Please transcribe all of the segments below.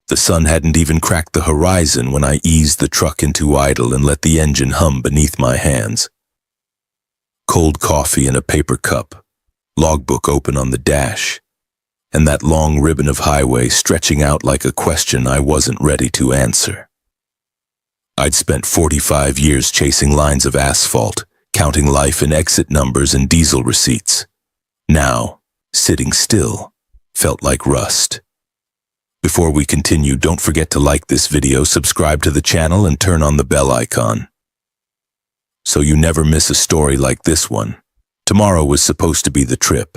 The sun hadn't even cracked the horizon when I eased the truck into idle and let the engine hum beneath my hands. Cold coffee in a paper cup, logbook open on the dash, and that long ribbon of highway stretching out like a question I wasn't ready to answer. I'd spent 45 years chasing lines of asphalt, counting life in exit numbers and diesel receipts. Now, sitting still felt like rust. Before we continue, don't forget to like this video, subscribe to the channel, and turn on the bell icon, so you never miss a story like this one. Tomorrow was supposed to be the trip.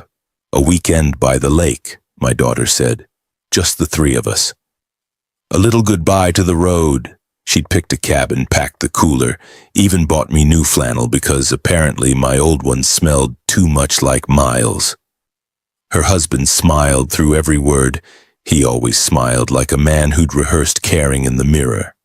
A weekend by the lake, my daughter said. Just the three of us. A little goodbye to the road. She'd picked a cabin, packed the cooler, even bought me new flannel because apparently my old one smelled too much like Miles. Her husband smiled through every word. He always smiled like a man who'd rehearsed caring in the mirror.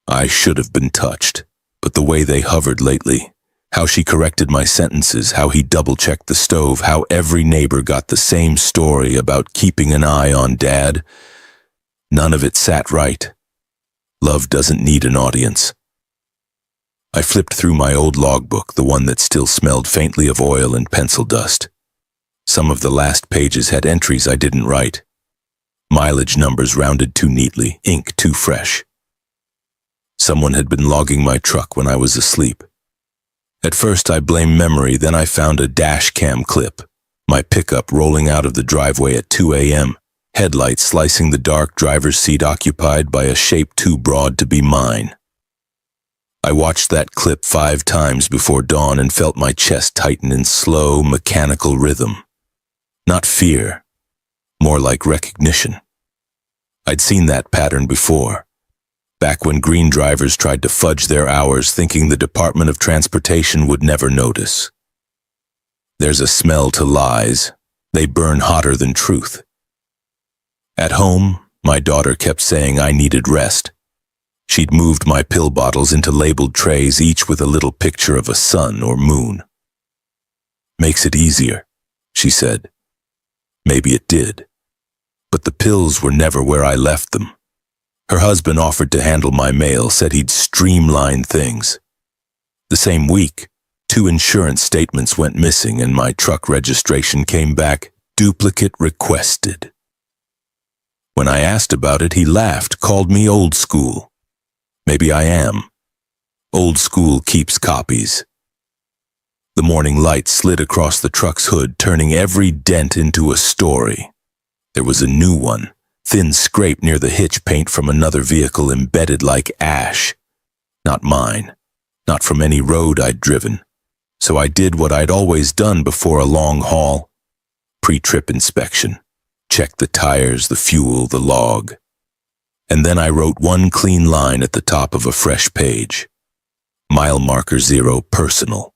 I should have been touched, but the way they hovered lately, how she corrected my sentences, how he double-checked the stove, how every neighbor got the same story about keeping an eye on Dad, none of it sat right. Love doesn't need an audience. I flipped through my old logbook, the one that still smelled faintly of oil and pencil dust. Some of the last pages had entries I didn't write. Mileage numbers rounded too neatly, ink too fresh. Someone had been logging my truck when I was asleep. At first I blamed memory, then I found a dash cam clip. My pickup rolling out of the driveway at 2 a.m., headlights slicing the dark driver's seat occupied by a shape too broad to be mine. I watched that clip 5 times before dawn and felt my chest tighten in slow, mechanical rhythm. Not fear, more like recognition. I'd seen that pattern before, back when green drivers tried to fudge their hours thinking the Department of Transportation would never notice. There's a smell to lies. They burn hotter than truth. At home, my daughter kept saying I needed rest. She'd moved my pill bottles into labeled trays, each with a little picture of a sun or moon. Makes it easier, she said. Maybe it did. But the pills were never where I left them. Her husband offered to handle my mail, said he'd streamline things. The same week, 2 insurance statements went missing and my truck registration came back, duplicate requested. When I asked about it, he laughed, called me old school. Maybe I am. Old school keeps copies. The morning light slid across the truck's hood, turning every dent into a story. There was a new one, thin scrape near the hitch paint from another vehicle embedded like ash. Not mine, not from any road I'd driven. So I did what I'd always done before a long haul. Pre-trip inspection. Checked the tires, the fuel, the log. And then I wrote one clean line at the top of a fresh page. Mile marker 0 personal.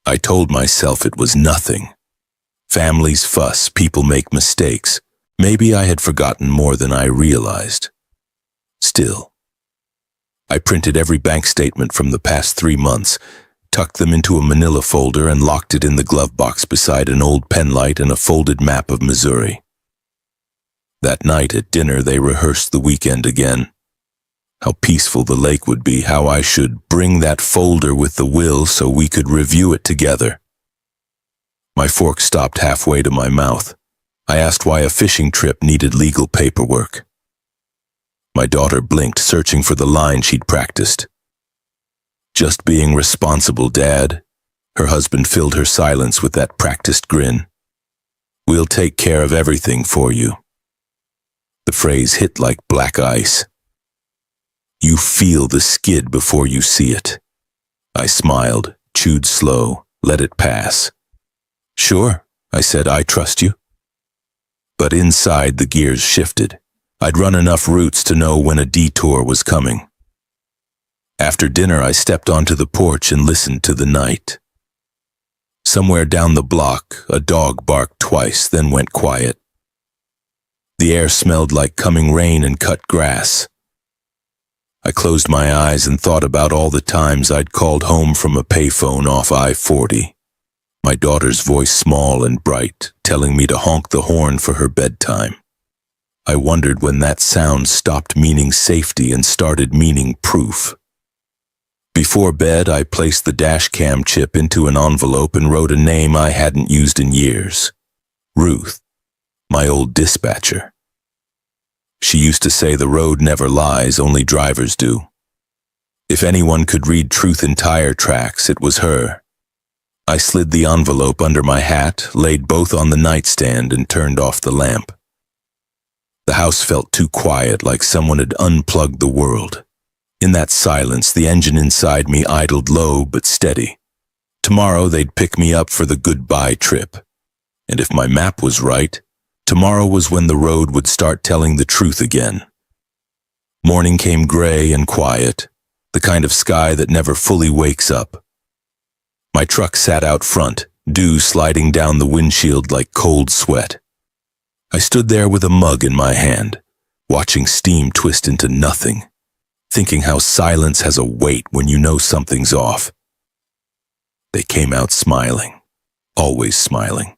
I told myself it was nothing. Families fuss, people make mistakes. Maybe I had forgotten more than I realized. Still, I printed every bank statement from the past 3 months, tucked them into a manila folder and locked it in the glove box beside an old pen light and a folded map of Missouri. That night at dinner they rehearsed the weekend again. How peaceful the lake would be, how I should bring that folder with the will so we could review it together. My fork stopped halfway to my mouth. I asked why a fishing trip needed legal paperwork. My daughter blinked, searching for the line she'd practiced. Just being responsible, Dad. Her husband filled her silence with that practiced grin. We'll take care of everything for you. The phrase hit like black ice. You feel the skid before you see it. I smiled, chewed slow, let it pass. Sure, I said, I trust you. But inside the gears shifted. I'd run enough routes to know when a detour was coming. After dinner, I stepped onto the porch and listened to the night. Somewhere down the block, a dog barked twice, then went quiet. The air smelled like coming rain and cut grass. I closed my eyes and thought about all the times I'd called home from a payphone off I-40. My daughter's voice small and bright, telling me to honk the horn for her bedtime. I wondered when that sound stopped meaning safety and started meaning proof. Before bed, I placed the dash cam chip into an envelope and wrote a name I hadn't used in years. Ruth, my old dispatcher. She used to say the road never lies, only drivers do. If anyone could read truth in tire tracks, it was her. I slid the envelope under my hat, laid both on the nightstand, and turned off the lamp. The house felt too quiet, like someone had unplugged the world. In that silence, the engine inside me idled low but steady. Tomorrow they'd pick me up for the goodbye trip. And if my map was right, tomorrow was when the road would start telling the truth again. Morning came gray and quiet, the kind of sky that never fully wakes up. My truck sat out front, dew sliding down the windshield like cold sweat. I stood there with a mug in my hand, watching steam twist into nothing, thinking how silence has a weight when you know something's off. They came out smiling, always smiling.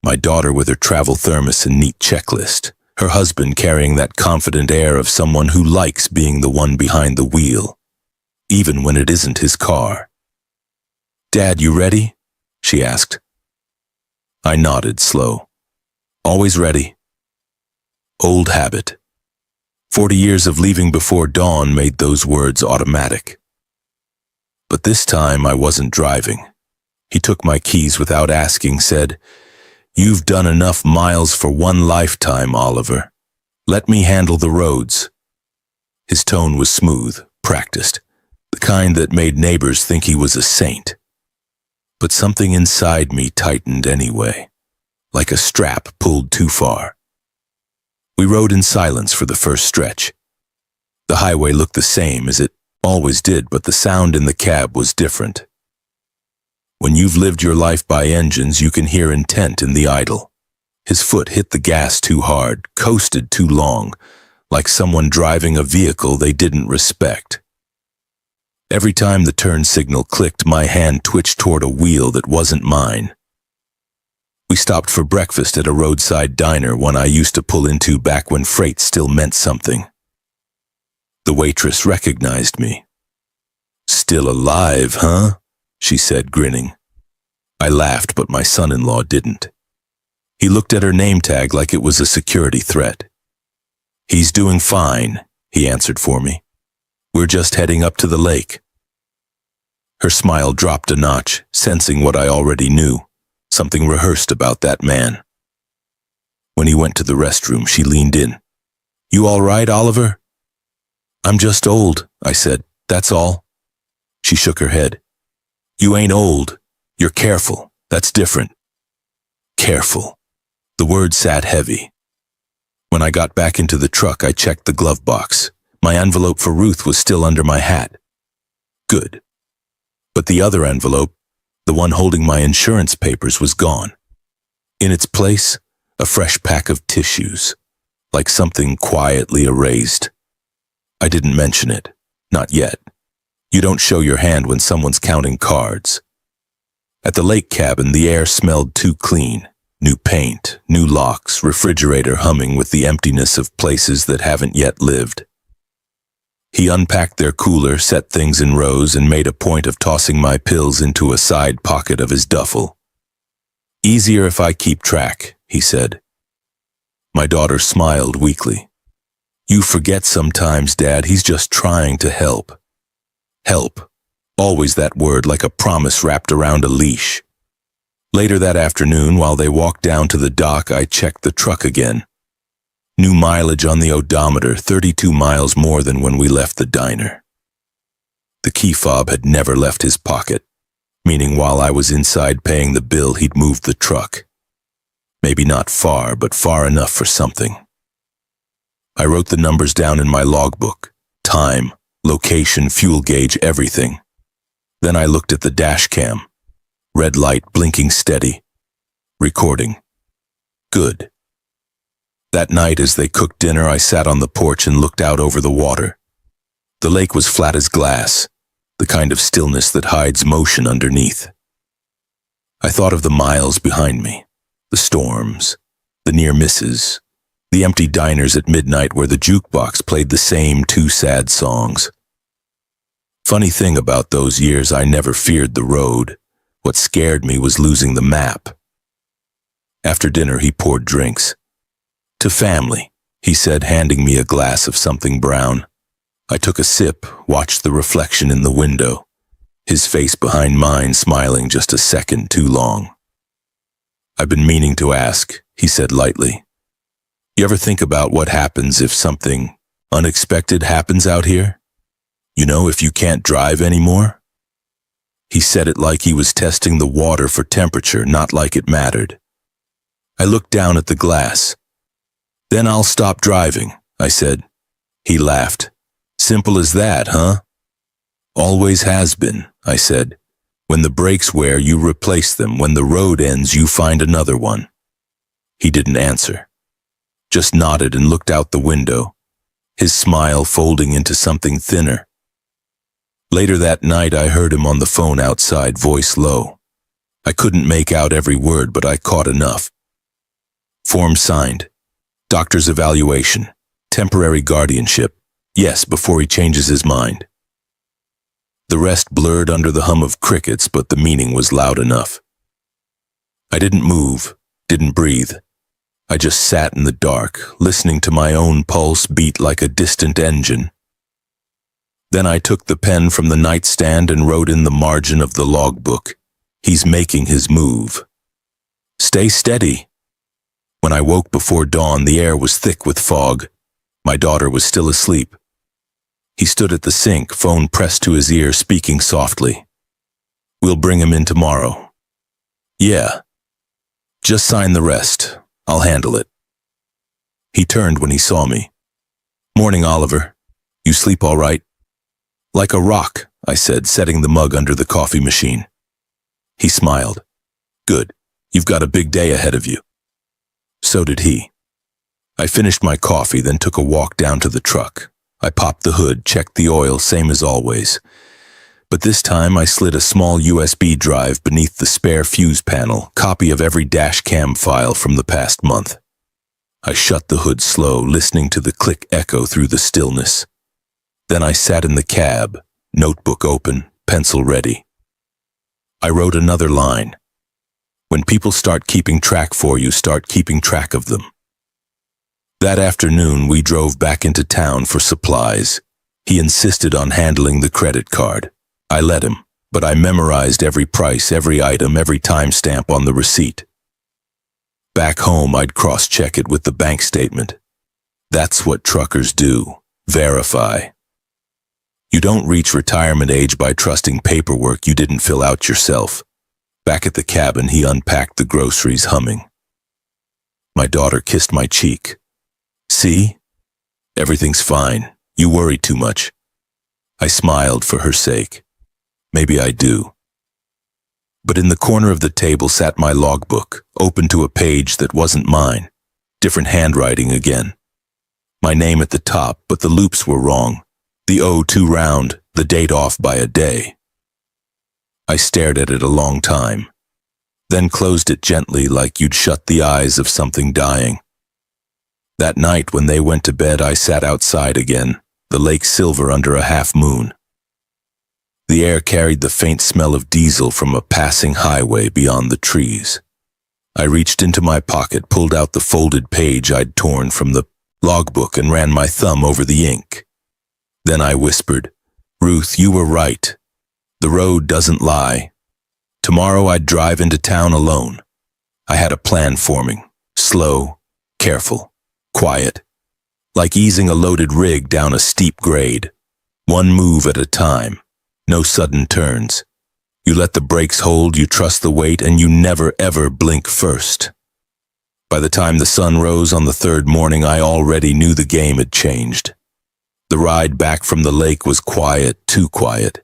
My daughter with her travel thermos and neat checklist, her husband carrying that confident air of someone who likes being the one behind the wheel, even when it isn't his car. "Dad, you ready?" she asked. I nodded slow. "Always ready." Old habit. 40 years of leaving before dawn made those words automatic. But this time I wasn't driving. He took my keys without asking, said, "You've done enough miles for one lifetime, Oliver. Let me handle the roads." His tone was smooth, practiced, the kind that made neighbors think he was a saint. But something inside me tightened anyway, like a strap pulled too far. We rode in silence for the first stretch. The highway looked the same as it always did, but the sound in the cab was different. When you've lived your life by engines, you can hear intent in the idle. His foot hit the gas too hard, coasted too long, like someone driving a vehicle they didn't respect. Every time the turn signal clicked, my hand twitched toward a wheel that wasn't mine. We stopped for breakfast at a roadside diner, one I used to pull into back when freight still meant something. The waitress recognized me. "Still alive, huh?" she said, grinning. I laughed, but my son-in-law didn't. He looked at her name tag like it was a security threat. "He's doing fine," he answered for me. "We're just heading up to the lake." Her smile dropped a notch, sensing what I already knew. Something rehearsed about that man. When he went to the restroom, she leaned in. "You all right, Oliver?" "I'm just old," I said. "That's all." She shook her head. "You ain't old. You're careful. That's different." Careful. The word sat heavy. When I got back into the truck, I checked the glove box. My envelope for Ruth was still under my hat. Good. But the other envelope, the one holding my insurance papers, was gone. In its place, a fresh pack of tissues, like something quietly erased. I didn't mention it. Not yet. You don't show your hand when someone's counting cards. At the lake cabin, the air smelled too clean. New paint, new locks, refrigerator humming with the emptiness of places that haven't yet lived. He unpacked their cooler, set things in rows, and made a point of tossing my pills into a side pocket of his duffel. "Easier if I keep track," he said. My daughter smiled weakly. "You forget sometimes, Dad. He's just trying to help." Help. Always that word, like a promise wrapped around a leash. Later that afternoon, while they walked down to the dock, I checked the truck again. New mileage on the odometer, 32 miles more than when we left the diner. The key fob had never left his pocket, meaning while I was inside paying the bill, he'd moved the truck. Maybe not far, but far enough for something. I wrote the numbers down in my logbook. Time, location, fuel gauge, everything. Then I looked at the dash cam. Red light blinking steady. Recording. Good. That night, as they cooked dinner, I sat on the porch and looked out over the water. The lake was flat as glass, the kind of stillness that hides motion underneath. I thought of the miles behind me, the storms, the near misses, The empty diners at midnight where the jukebox played the same two sad songs. Funny thing about those years, I never feared the road. What scared me was losing the map. After dinner, he poured drinks. "To family," he said, handing me a glass of something brown. I took a sip, watched the reflection in the window, his face behind mine smiling just a second too long. "I've been meaning to ask," he said lightly. "You ever think about what happens if something unexpected happens out here? You know, if you can't drive anymore?" He said it like he was testing the water for temperature, not like it mattered. I looked down at the glass. "Then I'll stop driving," I said. He laughed. "Simple as that, huh?" "Always has been," I said. "When the brakes wear, you replace them. When the road ends, you find another one." He didn't answer, just nodded and looked out the window, his smile folding into something thinner. Later that night, I heard him on the phone outside, voice low. I couldn't make out every word, but I caught enough. "Form signed. Doctor's evaluation. Temporary guardianship. Yes, before he changes his mind." The rest blurred under the hum of crickets, but the meaning was loud enough. I didn't move, didn't breathe. I just sat in the dark, listening to my own pulse beat like a distant engine. Then I took the pen from the nightstand and wrote in the margin of the logbook, "He's making his move. Stay steady." When I woke before dawn, the air was thick with fog. My daughter was still asleep. He stood at the sink, phone pressed to his ear, speaking softly. "We'll bring him in tomorrow." "Yeah. Just sign the rest. I'll handle it." He turned when he saw me. "Morning, Oliver. You sleep all right?" "Like a rock," I said, setting the mug under the coffee machine. He smiled. "Good. You've got a big day ahead of you." So did he. I finished my coffee, then took a walk down to the truck. I popped the hood, checked the oil, same as always. But this time I slid a small USB drive beneath the spare fuse panel, copy of every dash cam file from the past month. I shut the hood slow, listening to the click echo through the stillness. Then I sat in the cab, notebook open, pencil ready. I wrote another line. When people start keeping track for you, start keeping track of them. That afternoon, we drove back into town for supplies. He insisted on handling the credit card. I let him, but I memorized every price, every item, every timestamp on the receipt. Back home, I'd cross-check it with the bank statement. That's what truckers do. Verify. You don't reach retirement age by trusting paperwork you didn't fill out yourself. Back at the cabin, he unpacked the groceries, humming. My daughter kissed my cheek. "See? Everything's fine. You worry too much." I smiled for her sake. Maybe I do. But in the corner of the table sat my logbook, open to a page that wasn't mine. Different handwriting again. My name at the top, but the loops were wrong. The O too round, the date off by a day. I stared at it a long time, then closed it gently like you'd shut the eyes of something dying. That night when they went to bed, I sat outside again, the lake silver under a half moon. The air carried the faint smell of diesel from a passing highway beyond the trees. I reached into my pocket, pulled out the folded page I'd torn from the logbook and ran my thumb over the ink. Then I whispered, "Ruth, you were right. The road doesn't lie." Tomorrow I'd drive into town alone. I had a plan forming, slow, careful, quiet, like easing a loaded rig down a steep grade. One move at a time, no sudden turns. You let the brakes hold, you trust the weight, and you never ever blink first. By the time the sun rose on the third morning, I already knew the game had changed. The ride back from the lake was quiet, too quiet.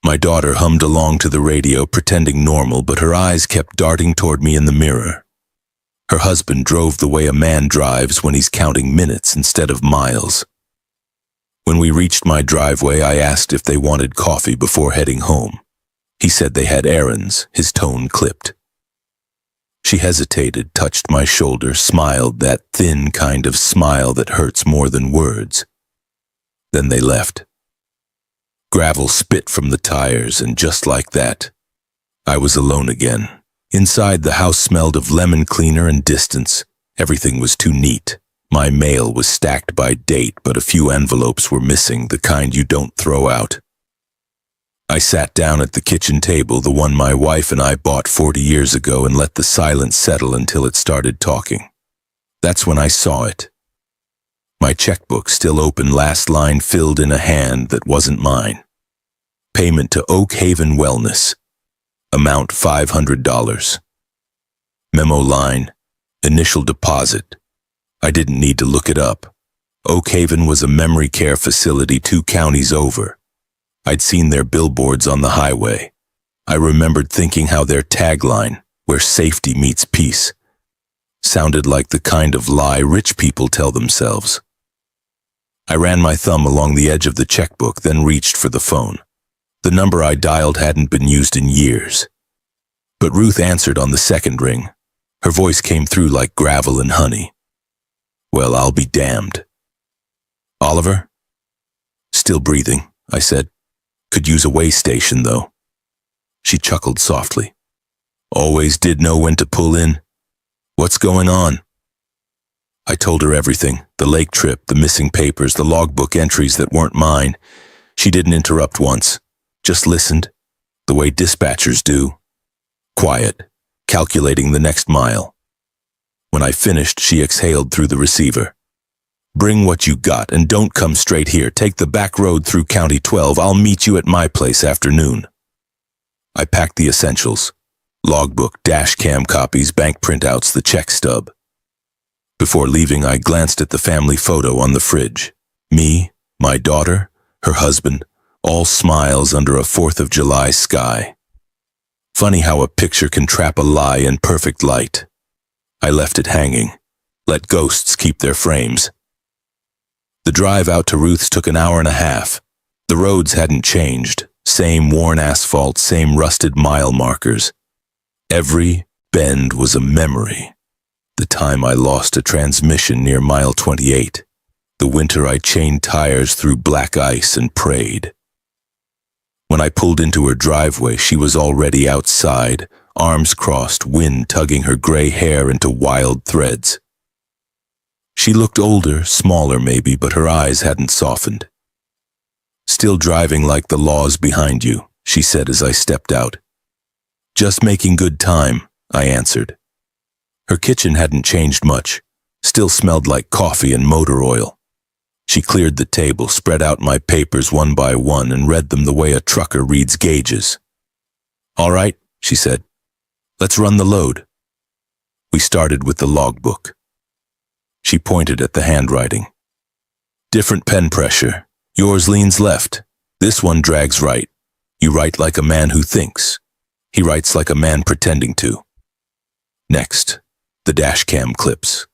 My daughter hummed along to the radio, pretending normal, but her eyes kept darting toward me in the mirror. Her husband drove the way a man drives when he's counting minutes instead of miles. When we reached my driveway, I asked if they wanted coffee before heading home. He said they had errands, his tone clipped. She hesitated, touched my shoulder, smiled, that thin kind of smile that hurts more than words. Then they left. Gravel spit from the tires, and just like that, I was alone again. Inside, the house smelled of lemon cleaner and distance. Everything was too neat. My mail was stacked by date, but a few envelopes were missing, the kind you don't throw out. I sat down at the kitchen table, the one my wife and I bought 40 years ago, and let the silence settle until it started talking. That's when I saw it. My checkbook, still open, last line filled in a hand that wasn't mine. Payment to Oak Haven Wellness. Amount $500. Memo line, initial deposit. I didn't need to look it up. Oak Haven was a memory care facility 2 counties over. I'd seen their billboards on the highway. I remembered thinking how their tagline, "Where safety meets peace," sounded like the kind of lie rich people tell themselves. I ran my thumb along the edge of the checkbook, then reached for the phone. The number I dialed hadn't been used in years. But Ruth answered on the second ring. Her voice came through like gravel and honey. Well, I'll be damned. Oliver? Still breathing, I said. Could use a way station, though. She chuckled softly. Always did know when to pull in. What's going on? I told her everything, the lake trip, the missing papers, the logbook entries that weren't mine. She didn't interrupt once, just listened, the way dispatchers do. Quiet, calculating the next mile. When I finished, she exhaled through the receiver. Bring what you got and don't come straight here. Take the back road through County 12. I'll meet you at my place after noon. I packed the essentials. Logbook, dash cam copies, bank printouts, the check stub. Before leaving, I glanced at the family photo on the fridge. Me, my daughter, her husband, all smiles under a 4th of July sky. Funny how a picture can trap a lie in perfect light. I left it hanging. Let ghosts keep their frames. The drive out to Ruth's took an hour and a half. The roads hadn't changed. Same worn asphalt, same rusted mile markers. Every bend was a memory. The time I lost a transmission near mile 28. The winter I chained tires through black ice and prayed. When I pulled into her driveway, she was already outside, arms crossed, wind tugging her gray hair into wild threads. She looked older, smaller maybe, but her eyes hadn't softened. Still driving like the law's behind you, she said as I stepped out. Just making good time, I answered. Her kitchen hadn't changed much, still smelled like coffee and motor oil. She cleared the table, spread out my papers one by one, and read them the way a trucker reads gauges. All right, she said. Let's run the load. We started with the logbook. She pointed at the handwriting. Different pen pressure. Yours leans left. This one drags right. You write like a man who thinks. He writes like a man pretending to. Next, the dash cam clips.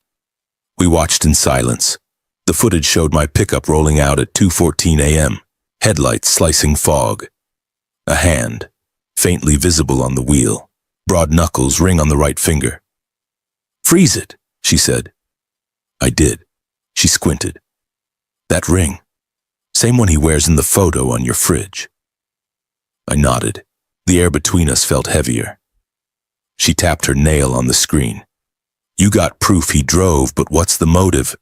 We watched in silence. The footage showed my pickup rolling out at 2:14 a.m., headlights slicing fog. A hand, faintly visible on the wheel, broad knuckles, ring on the right finger. Freeze it, she said. I did. She squinted. That ring. Same one he wears in the photo on your fridge. I nodded. The air between us felt heavier. She tapped her nail on the screen. You got proof he drove, but what's the motive?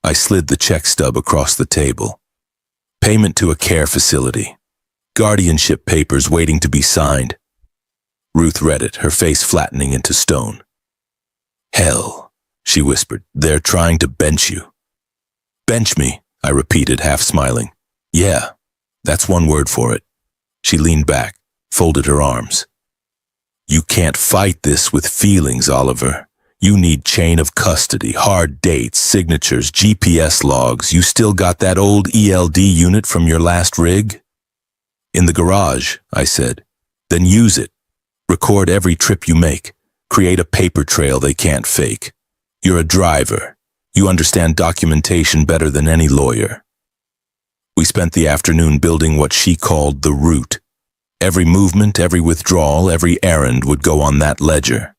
I slid the check stub across the table. Payment to a care facility. Guardianship papers waiting to be signed. Ruth read it, her face flattening into stone. Hell, she whispered. They're trying to bench you. Bench me, I repeated, half smiling. Yeah, that's one word for it. She leaned back, folded her arms. You can't fight this with feelings, Oliver. You need chain of custody, hard dates, signatures, GPS logs. You still got that old ELD unit from your last rig? In the garage, I said. Then use it. Record every trip you make. Create a paper trail they can't fake. You're a driver. You understand documentation better than any lawyer. We spent the afternoon building what she called the route. Every movement, every withdrawal, every errand would go on that ledger.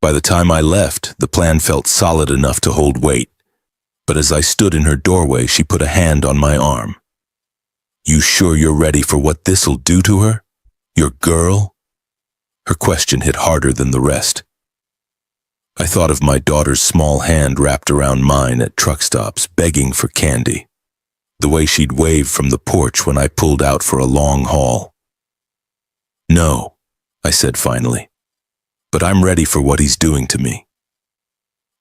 By the time I left, the plan felt solid enough to hold weight. But as I stood in her doorway, she put a hand on my arm. "You sure you're ready for what this'll do to her? Your girl?" Her question hit harder than the rest. I thought of my daughter's small hand wrapped around mine at truck stops, begging for candy. The way she'd wave from the porch when I pulled out for a long haul. "No," I said finally, "but I'm ready for what he's doing to me."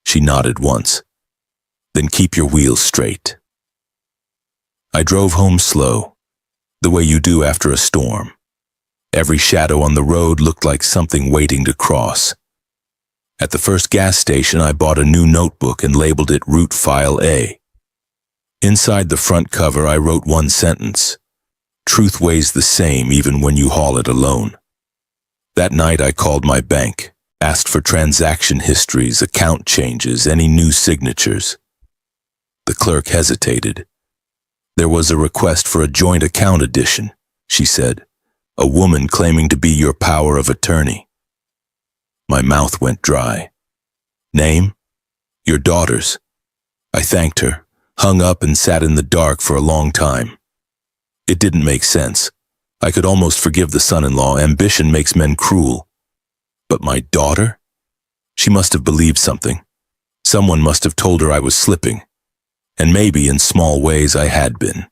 She nodded once. "Then keep your wheels straight." I drove home slow, the way you do after a storm. Every shadow on the road looked like something waiting to cross. At the first gas station, I bought a new notebook and labeled it Route File A. Inside the front cover, I wrote one sentence: "Truth weighs the same even when you haul it alone." That night, I called my bank, asked for transaction histories, account changes, any new signatures. The clerk hesitated. "There was a request for a joint account addition," she said. "A woman claiming to be your power of attorney." My mouth went dry. "Name?" "Your daughter's." I thanked her, hung up and sat in the dark for a long time. It didn't make sense. I could almost forgive the son-in-law. Ambition makes men cruel. But my daughter? She must have believed something. Someone must have told her I was slipping. And maybe in small ways I had been.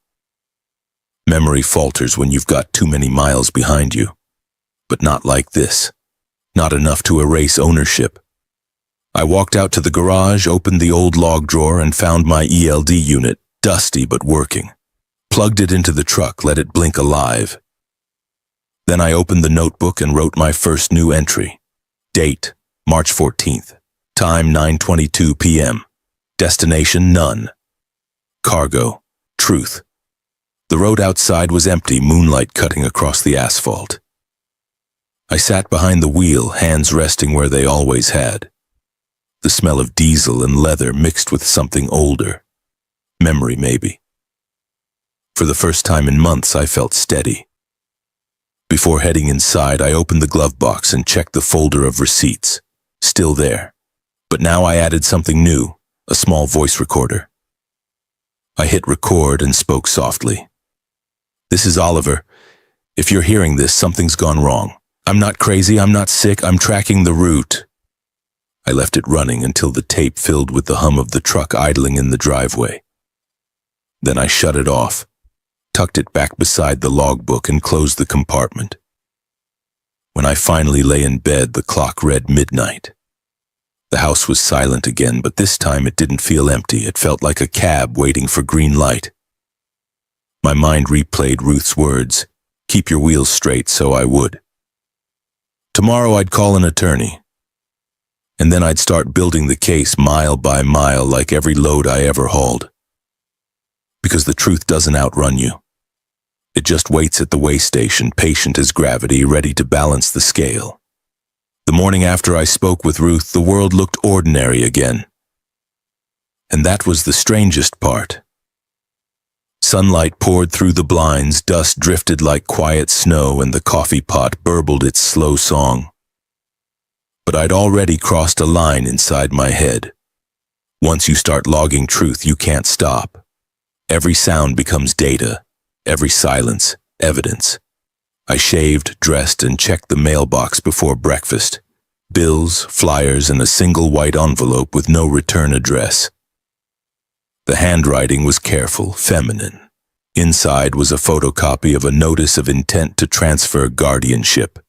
Memory falters when you've got too many miles behind you. But not like this. Not enough to erase ownership. I walked out to the garage, opened the old log drawer, and found my ELD unit, dusty but working. Plugged it into the truck, let it blink alive. Then I opened the notebook and wrote my first new entry. Date, March 14th. Time, 9:22 p.m. Destination, none. Cargo, truth. The road outside was empty, moonlight cutting across the asphalt. I sat behind the wheel, hands resting where they always had. The smell of diesel and leather mixed with something older. Memory, maybe. For the first time in months, I felt steady. Before heading inside, I opened the glove box and checked the folder of receipts. Still there. But now I added something new, a small voice recorder. I hit record and spoke softly. "This is Oliver. If you're hearing this, something's gone wrong. I'm not crazy, I'm not sick, I'm tracking the route." I left it running until the tape filled with the hum of the truck idling in the driveway. Then I shut it off, tucked it back beside the logbook, and closed the compartment. When I finally lay in bed, the clock read midnight. The house was silent again, but this time it didn't feel empty. It felt like a cab waiting for green light. My mind replayed Ruth's words, "Keep your wheels straight," so I would. Tomorrow I'd call an attorney. And then I'd start building the case mile by mile, like every load I ever hauled. Because the truth doesn't outrun you. It just waits at the weigh station, patient as gravity, ready to balance the scale. The morning after I spoke with Ruth, the world looked ordinary again. And that was the strangest part. Sunlight poured through the blinds, dust drifted like quiet snow, and the coffee pot burbled its slow song. But I'd already crossed a line inside my head. Once you start logging truth, you can't stop. Every sound becomes data, every silence, evidence. I shaved, dressed, and checked the mailbox before breakfast. Bills, flyers, and a single white envelope with no return address. The handwriting was careful, feminine. Inside was a photocopy of a notice of intent to transfer guardianship.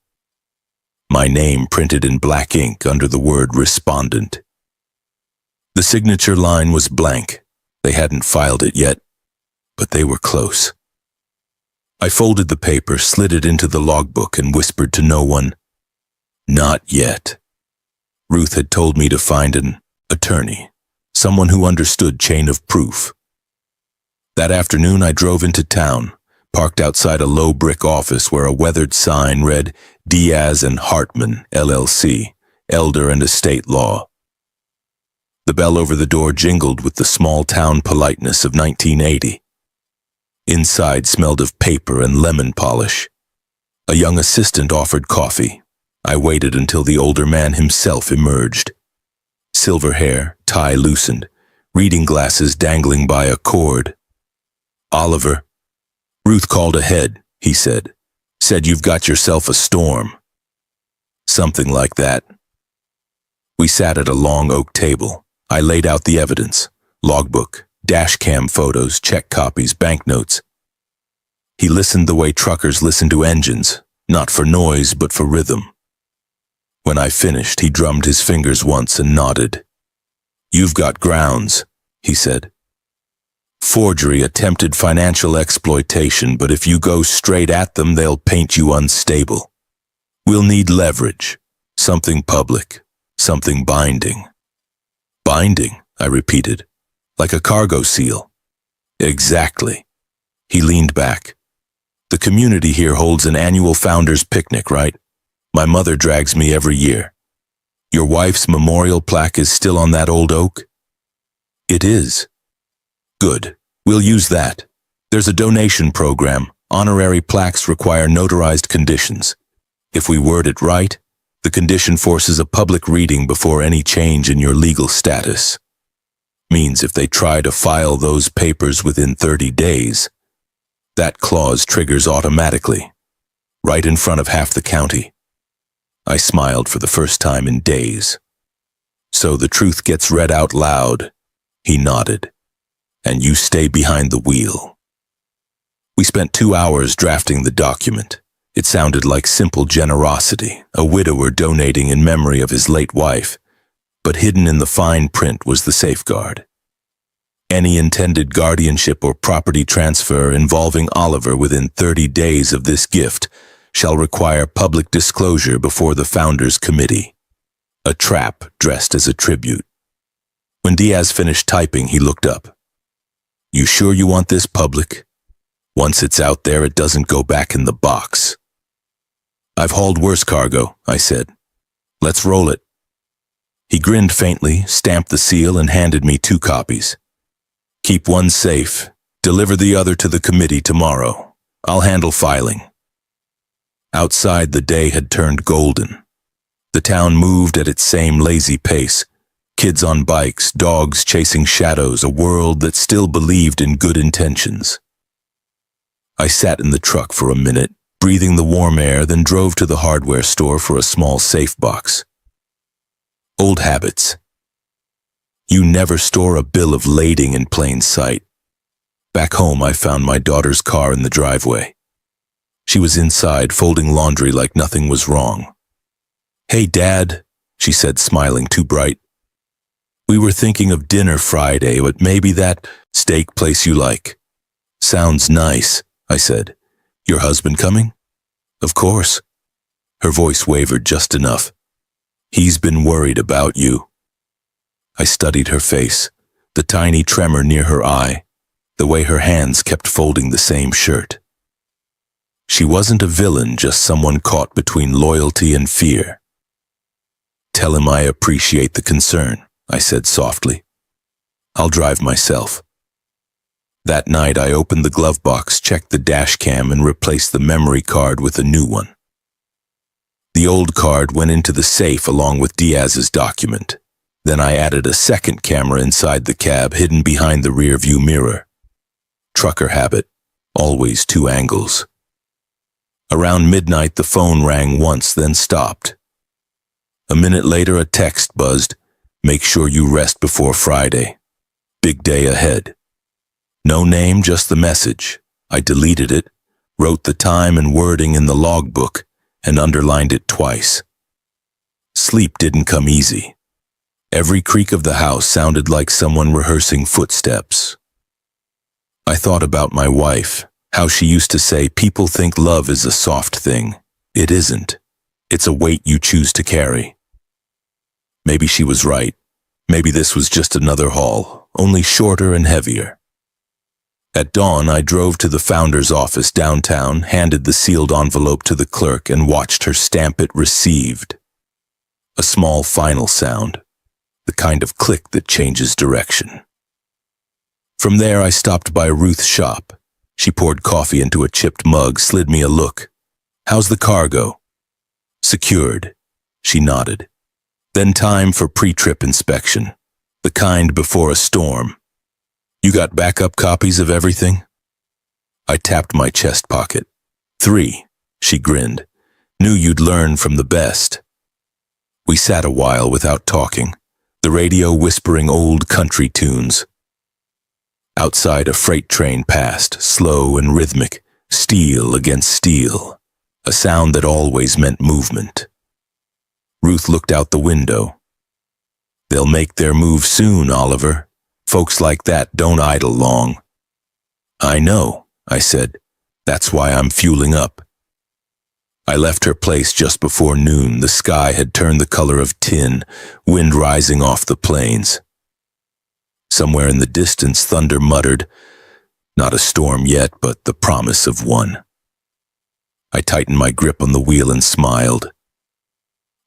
My name printed in black ink under the word respondent. The signature line was blank. They hadn't filed it yet, but they were close. I folded the paper, slid it into the logbook, and whispered to no one, "Not yet." Ruth had told me to find an attorney. Someone who understood chain of proof. That afternoon I drove into town, parked outside a low brick office where a weathered sign read Diaz and Hartman, LLC, Elder and Estate Law. The bell over the door jingled with the small-town politeness of 1980. Inside smelled of paper and lemon polish. A young assistant offered coffee. I waited until the older man himself emerged. Silver hair, tie loosened, reading glasses dangling by a cord. "Oliver." "Ruth called ahead," he said. "Said you've got yourself a storm." Something like that. We sat at a long oak table. I laid out the evidence: logbook, dash cam photos, check copies, banknotes. He listened the way truckers listen to engines, not for noise but for rhythm. When I finished, he drummed his fingers once and nodded. "You've got grounds," he said. "Forgery, attempted financial exploitation, but if you go straight at them, they'll paint you unstable. We'll need leverage, something public, something binding." "Binding," I repeated, "like a cargo seal." "Exactly." He leaned back. "The community here holds an annual founders picnic, right? My mother drags me every year. Your wife's memorial plaque is still on that old oak?" "It is." "Good. We'll use that. There's a donation program. Honorary plaques require notarized conditions. If we word it right, the condition forces a public reading before any change in your legal status. Means if they try to file those papers within 30 days, that clause triggers automatically, right in front of half the county." I smiled for the first time in days. "So the truth gets read out loud," he nodded, "and you stay behind the wheel." We spent 2 hours drafting the document. It sounded like simple generosity, a widower donating in memory of his late wife, but hidden in the fine print was the safeguard. Any intended guardianship or property transfer involving Oliver within 30 days of this gift shall require public disclosure before the Founders Committee. A trap dressed as a tribute. When Diaz finished typing, he looked up. "You sure you want this public? Once it's out there, it doesn't go back in the box." "I've hauled worse cargo," I said. "Let's roll it." He grinned faintly, stamped the seal, and handed me 2 copies. "Keep one safe. Deliver the other to the committee tomorrow. I'll handle filing." Outside, the day had turned golden. The town moved at its same lazy pace. Kids on bikes, dogs chasing shadows, a world that still believed in good intentions. I sat in the truck for a minute, breathing the warm air, then drove to the hardware store for a small safe box. Old habits. You never store a bill of lading in plain sight. Back home, I found my daughter's car in the driveway. She was inside, folding laundry like nothing was wrong. "Hey, Dad," she said, smiling too bright. "We were thinking of dinner Friday, but maybe that steak place you like." "Sounds nice," I said. "Your husband coming?" "Of course." Her voice wavered just enough. "He's been worried about you." I studied her face, the tiny tremor near her eye, the way her hands kept folding the same shirt. She wasn't a villain, just someone caught between loyalty and fear. "Tell him I appreciate the concern," I said softly. "I'll drive myself." That night, I opened the glove box, checked the dash cam, and replaced the memory card with a new one. The old card went into the safe along with Diaz's document. Then I added a second camera inside the cab, hidden behind the rear-view mirror. Trucker habit, always 2 angles. Around midnight, the phone rang once, then stopped. A minute later, a text buzzed. "Make sure you rest before Friday. Big day ahead." No name, just the message. I deleted it, wrote the time and wording in the logbook, and underlined it twice. Sleep didn't come easy. Every creak of the house sounded like someone rehearsing footsteps. I thought about my wife, how she used to say, "People think love is a soft thing. It isn't. It's a weight you choose to carry." Maybe she was right. Maybe this was just another haul, only shorter and heavier. At dawn, I drove to the founder's office downtown, handed the sealed envelope to the clerk, and watched her stamp it received. A small final sound, the kind of click that changes direction. From there, I stopped by Ruth's shop. She poured coffee into a chipped mug, slid me a look. "How's the cargo?" Secured. She nodded. Then time for pre-trip inspection. The kind before a storm. You got backup copies of everything? I tapped my chest pocket. 3. She grinned. Knew you'd learn from the best. We sat a while without talking, the radio whispering old country tunes. Outside, a freight train passed, slow and rhythmic, steel against steel, a sound that always meant movement. Ruth looked out the window. They'll make their move soon, Oliver. Folks like that don't idle long. I know, I said. That's why I'm fueling up. I left her place just before noon. The sky had turned the color of tin, wind rising off the plains. Somewhere in the distance, thunder muttered, not a storm yet, but the promise of one. I tightened my grip on the wheel and smiled.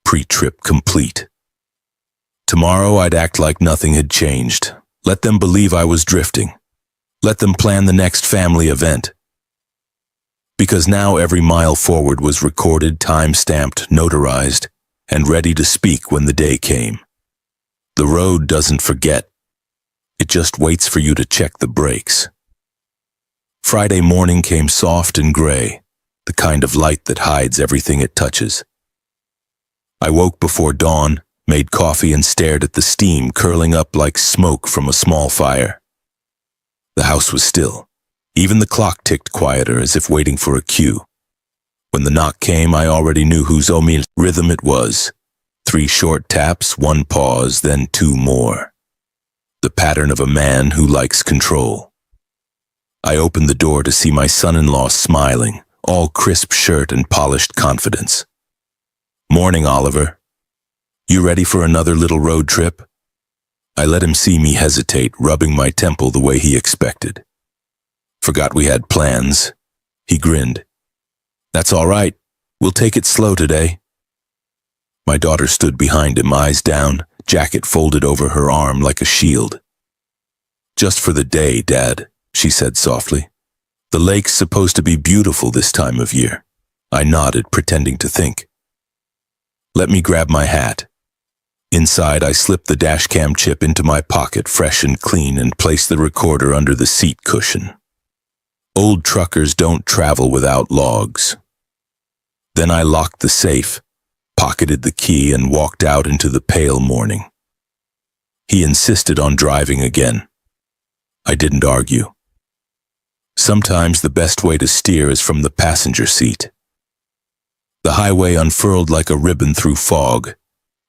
Pre-trip complete. Tomorrow I'd act like nothing had changed. Let them believe I was drifting. Let them plan the next family event. Because now every mile forward was recorded, time-stamped, notarized, and ready to speak when the day came. The road doesn't forget. It just waits for you to check the brakes. Friday morning came soft and gray, the kind of light that hides everything it touches. I woke before dawn, made coffee and stared at the steam curling up like smoke from a small fire. The house was still. Even the clock ticked quieter, as if waiting for a cue. When the knock came, I already knew whose rhythm it was. 3 short taps, 1 pause, then 2 more. The pattern of a man who likes control. I opened the door to see my son-in-law smiling, all crisp shirt and polished confidence. Morning, Oliver. You ready for another little road trip? I let him see me hesitate, rubbing my temple the way he expected. Forgot we had plans. He grinned. That's all right. We'll take it slow today. My daughter stood behind him, eyes down, jacket folded over her arm like a shield. Just for the day, Dad, she said softly. The lake's supposed to be beautiful this time of year. I nodded, pretending to think. Let me grab my hat. Inside, I slipped the dashcam chip into my pocket, fresh and clean, and placed the recorder under the seat cushion. Old truckers don't travel without logs. Then I locked the safe, pocketed the key, and walked out into the pale morning. He insisted on driving again. I didn't argue. Sometimes the best way to steer is from the passenger seat. The highway unfurled like a ribbon through fog.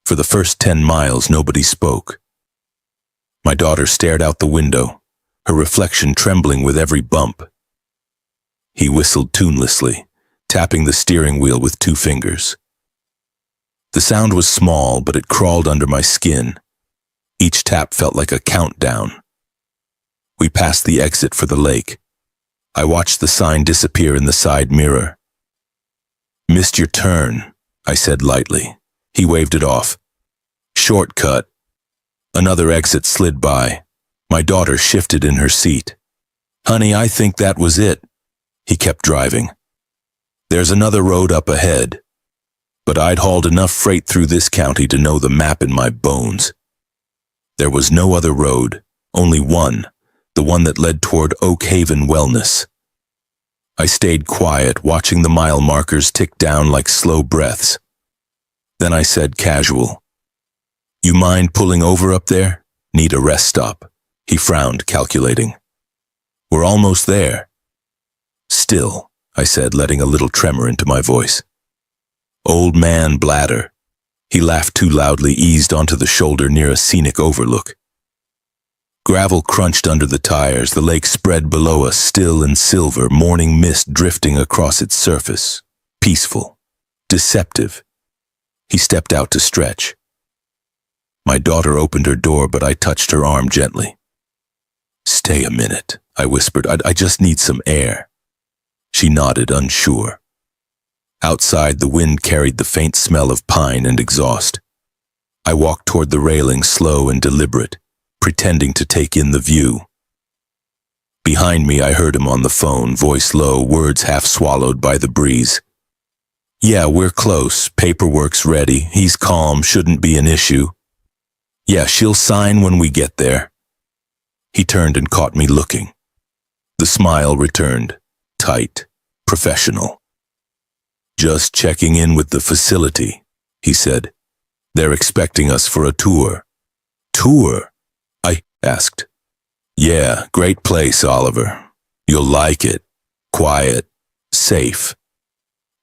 For the first 10 miles, nobody spoke. My daughter stared out the window, her reflection trembling with every bump. He whistled tunelessly, tapping the steering wheel with 2 fingers. The sound was small, but it crawled under my skin. Each tap felt like a countdown. We passed the exit for the lake. I watched the sign disappear in the side mirror. Missed your turn, I said lightly. He waved it off. Shortcut. Another exit slid by. My daughter shifted in her seat. Honey, I think that was it. He kept driving. There's another road up ahead. But I'd hauled enough freight through this county to know the map in my bones. There was no other road, only one, the one that led toward Oak Haven Wellness. I stayed quiet, watching the mile markers tick down like slow breaths. Then I said casual, You mind pulling over up there? Need a rest stop. He frowned, calculating. We're almost there. Still, I said, letting a little tremor into my voice. Old man bladder. He laughed too loudly, eased onto the shoulder near a scenic overlook. Gravel crunched under the tires, the lake spread below us, still and silver, morning mist drifting across its surface. Peaceful. Deceptive. He stepped out to stretch. My daughter opened her door, but I touched her arm gently. Stay a minute, I whispered. I just need some air. She nodded, unsure. Outside, the wind carried the faint smell of pine and exhaust. I walked toward the railing, slow and deliberate, pretending to take in the view. Behind me, I heard him on the phone, voice low, words half swallowed by the breeze. Yeah, we're close. Paperwork's ready. He's calm, shouldn't be an issue. Yeah, she'll sign when we get there. He turned and caught me looking. The smile returned, tight, professional. Just checking in with the facility, he said. They're expecting us for a tour. Tour? I asked. Yeah, great place, Oliver. You'll like it. Quiet. Safe.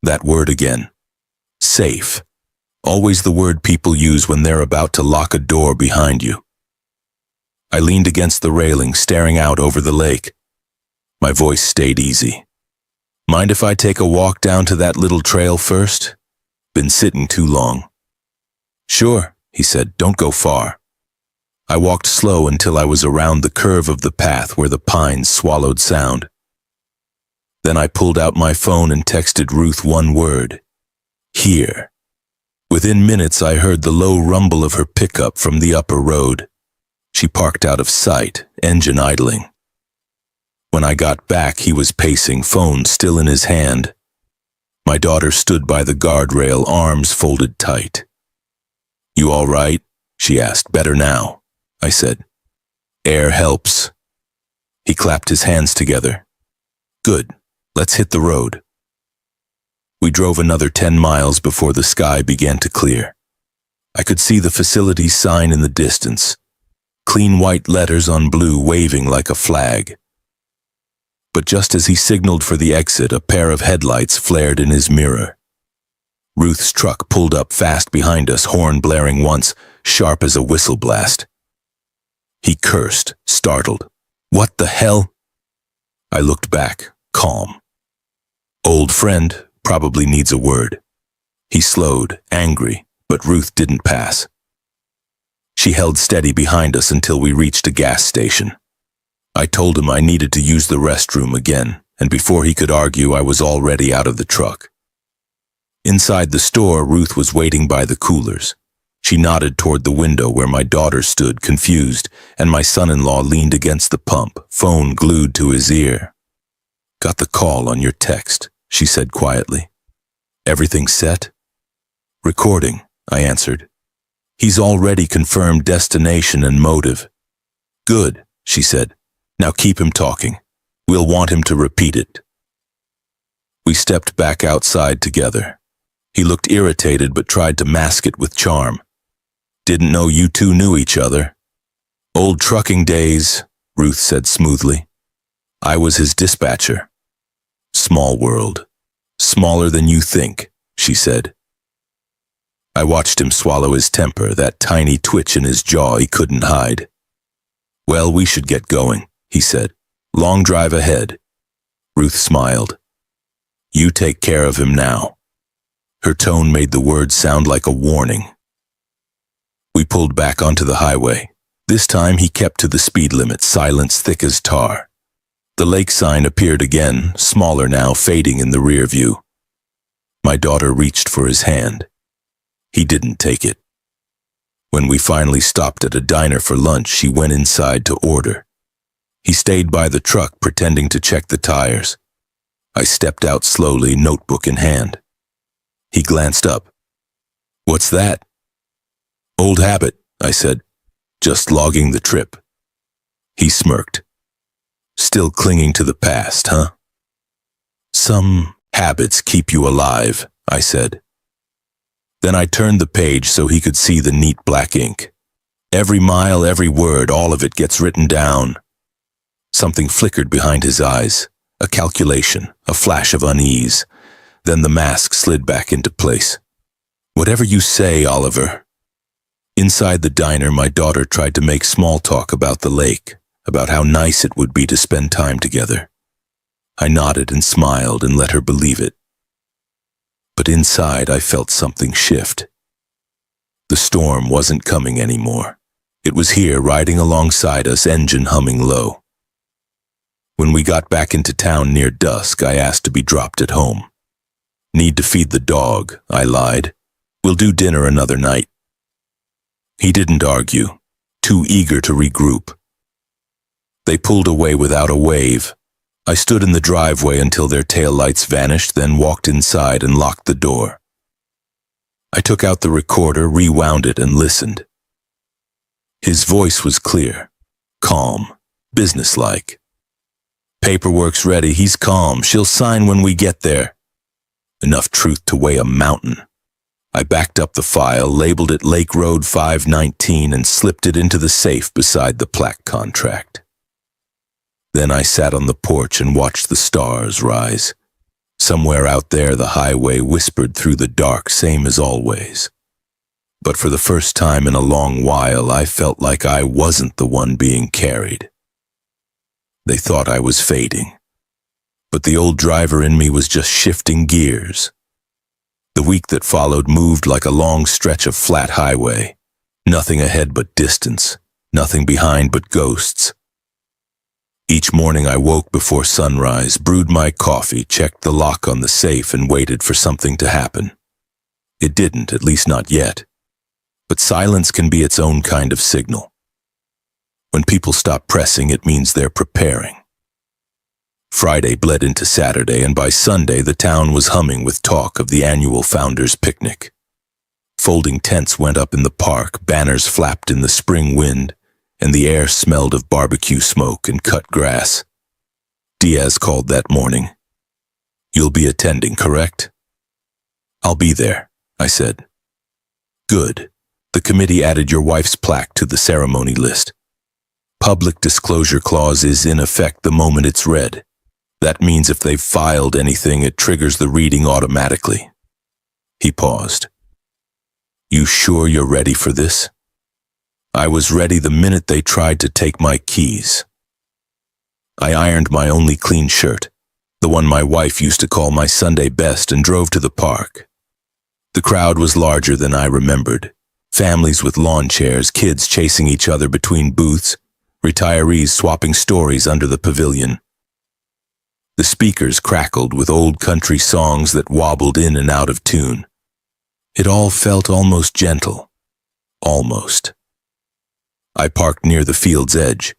That word again. Safe. Always the word people use when they're about to lock a door behind you. I leaned against the railing, staring out over the lake. My voice stayed easy. Mind if I take a walk down to that little trail first? Been sitting too long. Sure, he said, don't go far. I walked slow until I was around the curve of the path where the pines swallowed sound. Then I pulled out my phone and texted Ruth one word. Here. Within minutes I heard the low rumble of her pickup from the upper road. She parked out of sight, engine idling. When I got back, he was pacing, phone still in his hand. My daughter stood by the guardrail, arms folded tight. You all right? She asked. Better now, I said. Air helps. He clapped his hands together. Good. Let's hit the road. We drove another 10 miles before the sky began to clear. I could see the facility's sign in the distance, clean white letters on blue waving like a flag. But just as he signaled for the exit, a pair of headlights flared in his mirror. Ruth's truck pulled up fast behind us, horn blaring once, sharp as a whistle blast. He cursed, startled. What the hell? I looked back, calm. Old friend, probably needs a word. He slowed, angry, but Ruth didn't pass. She held steady behind us until we reached a gas station. I told him I needed to use the restroom again, and before he could argue, I was already out of the truck. Inside the store, Ruth was waiting by the coolers. She nodded toward the window where my daughter stood, confused, and my son-in-law leaned against the pump, phone glued to his ear. Got the call on your text, she said quietly. Everything set? Recording, I answered. He's already confirmed destination and motive. Good, she said. Now keep him talking. We'll want him to repeat it. We stepped back outside together. He looked irritated but tried to mask it with charm. Didn't know you two knew each other. Old trucking days, Ruth said smoothly. I was his dispatcher. Small world. Smaller than you think, she said. I watched him swallow his temper, that tiny twitch in his jaw he couldn't hide. Well, we should get going, he said. Long drive ahead. Ruth smiled. You take care of him now. Her tone made the words sound like a warning. We pulled back onto the highway. This time he kept to the speed limit, silence thick as tar. The lake sign appeared again, smaller now, fading in the rear view. My daughter reached for his hand. He didn't take it. When we finally stopped at a diner for lunch, she went inside to order. He stayed by the truck, pretending to check the tires. I stepped out slowly, notebook in hand. He glanced up. What's that? Old habit, I said. Just logging the trip. He smirked. Still clinging to the past, huh? Some habits keep you alive, I said. Then I turned the page so he could see the neat black ink. Every mile, every word, all of it gets written down. Something flickered behind his eyes, a calculation, a flash of unease. Then the mask slid back into place. Whatever you say, Oliver. Inside the diner, my daughter tried to make small talk about the lake, about how nice it would be to spend time together. I nodded and smiled and let her believe it. But inside, I felt something shift. The storm wasn't coming anymore. It was here, riding alongside us, engine humming low. When we got back into town near dusk, I asked to be dropped at home. Need to feed the dog, I lied. We'll do dinner another night. He didn't argue, too eager to regroup. They pulled away without a wave. I stood in the driveway until their taillights vanished, then walked inside and locked the door. I took out the recorder, rewound it, and listened. His voice was clear, calm, businesslike. "Paperwork's ready, he's calm, she'll sign when we get there." Enough truth to weigh a mountain. I backed up the file, labeled it Lake Road 519, and slipped it into the safe beside the plaque contract. Then I sat on the porch and watched the stars rise. Somewhere out there, the highway whispered through the dark, same as always. But for the first time in a long while, I felt like I wasn't the one being carried. They thought I was fading, but the old driver in me was just shifting gears. The week that followed moved like a long stretch of flat highway. Nothing ahead but distance, nothing behind but ghosts. Each morning I woke before sunrise, brewed my coffee, checked the lock on the safe, and waited for something to happen. It didn't, at least not yet. But silence can be its own kind of signal. When people stop pressing, it means they're preparing. Friday bled into Saturday, and by Sunday the town was humming with talk of the annual Founders' Picnic. Folding tents went up in the park, banners flapped in the spring wind, and the air smelled of barbecue smoke and cut grass. Diaz called that morning. "You'll be attending, correct?" "I'll be there," I said. "Good. The committee added your wife's plaque to the ceremony list. Public disclosure clause is in effect the moment it's read. That means if they've filed anything, it triggers the reading automatically." He paused. "You sure you're ready for this?" I was ready the minute they tried to take my keys. I ironed my only clean shirt, the one my wife used to call my Sunday best, and drove to the park. The crowd was larger than I remembered. Families with lawn chairs, kids chasing each other between booths, retirees swapping stories under the pavilion. The speakers crackled with old country songs that wobbled in and out of tune. It all felt almost gentle. Almost. I parked near the field's edge.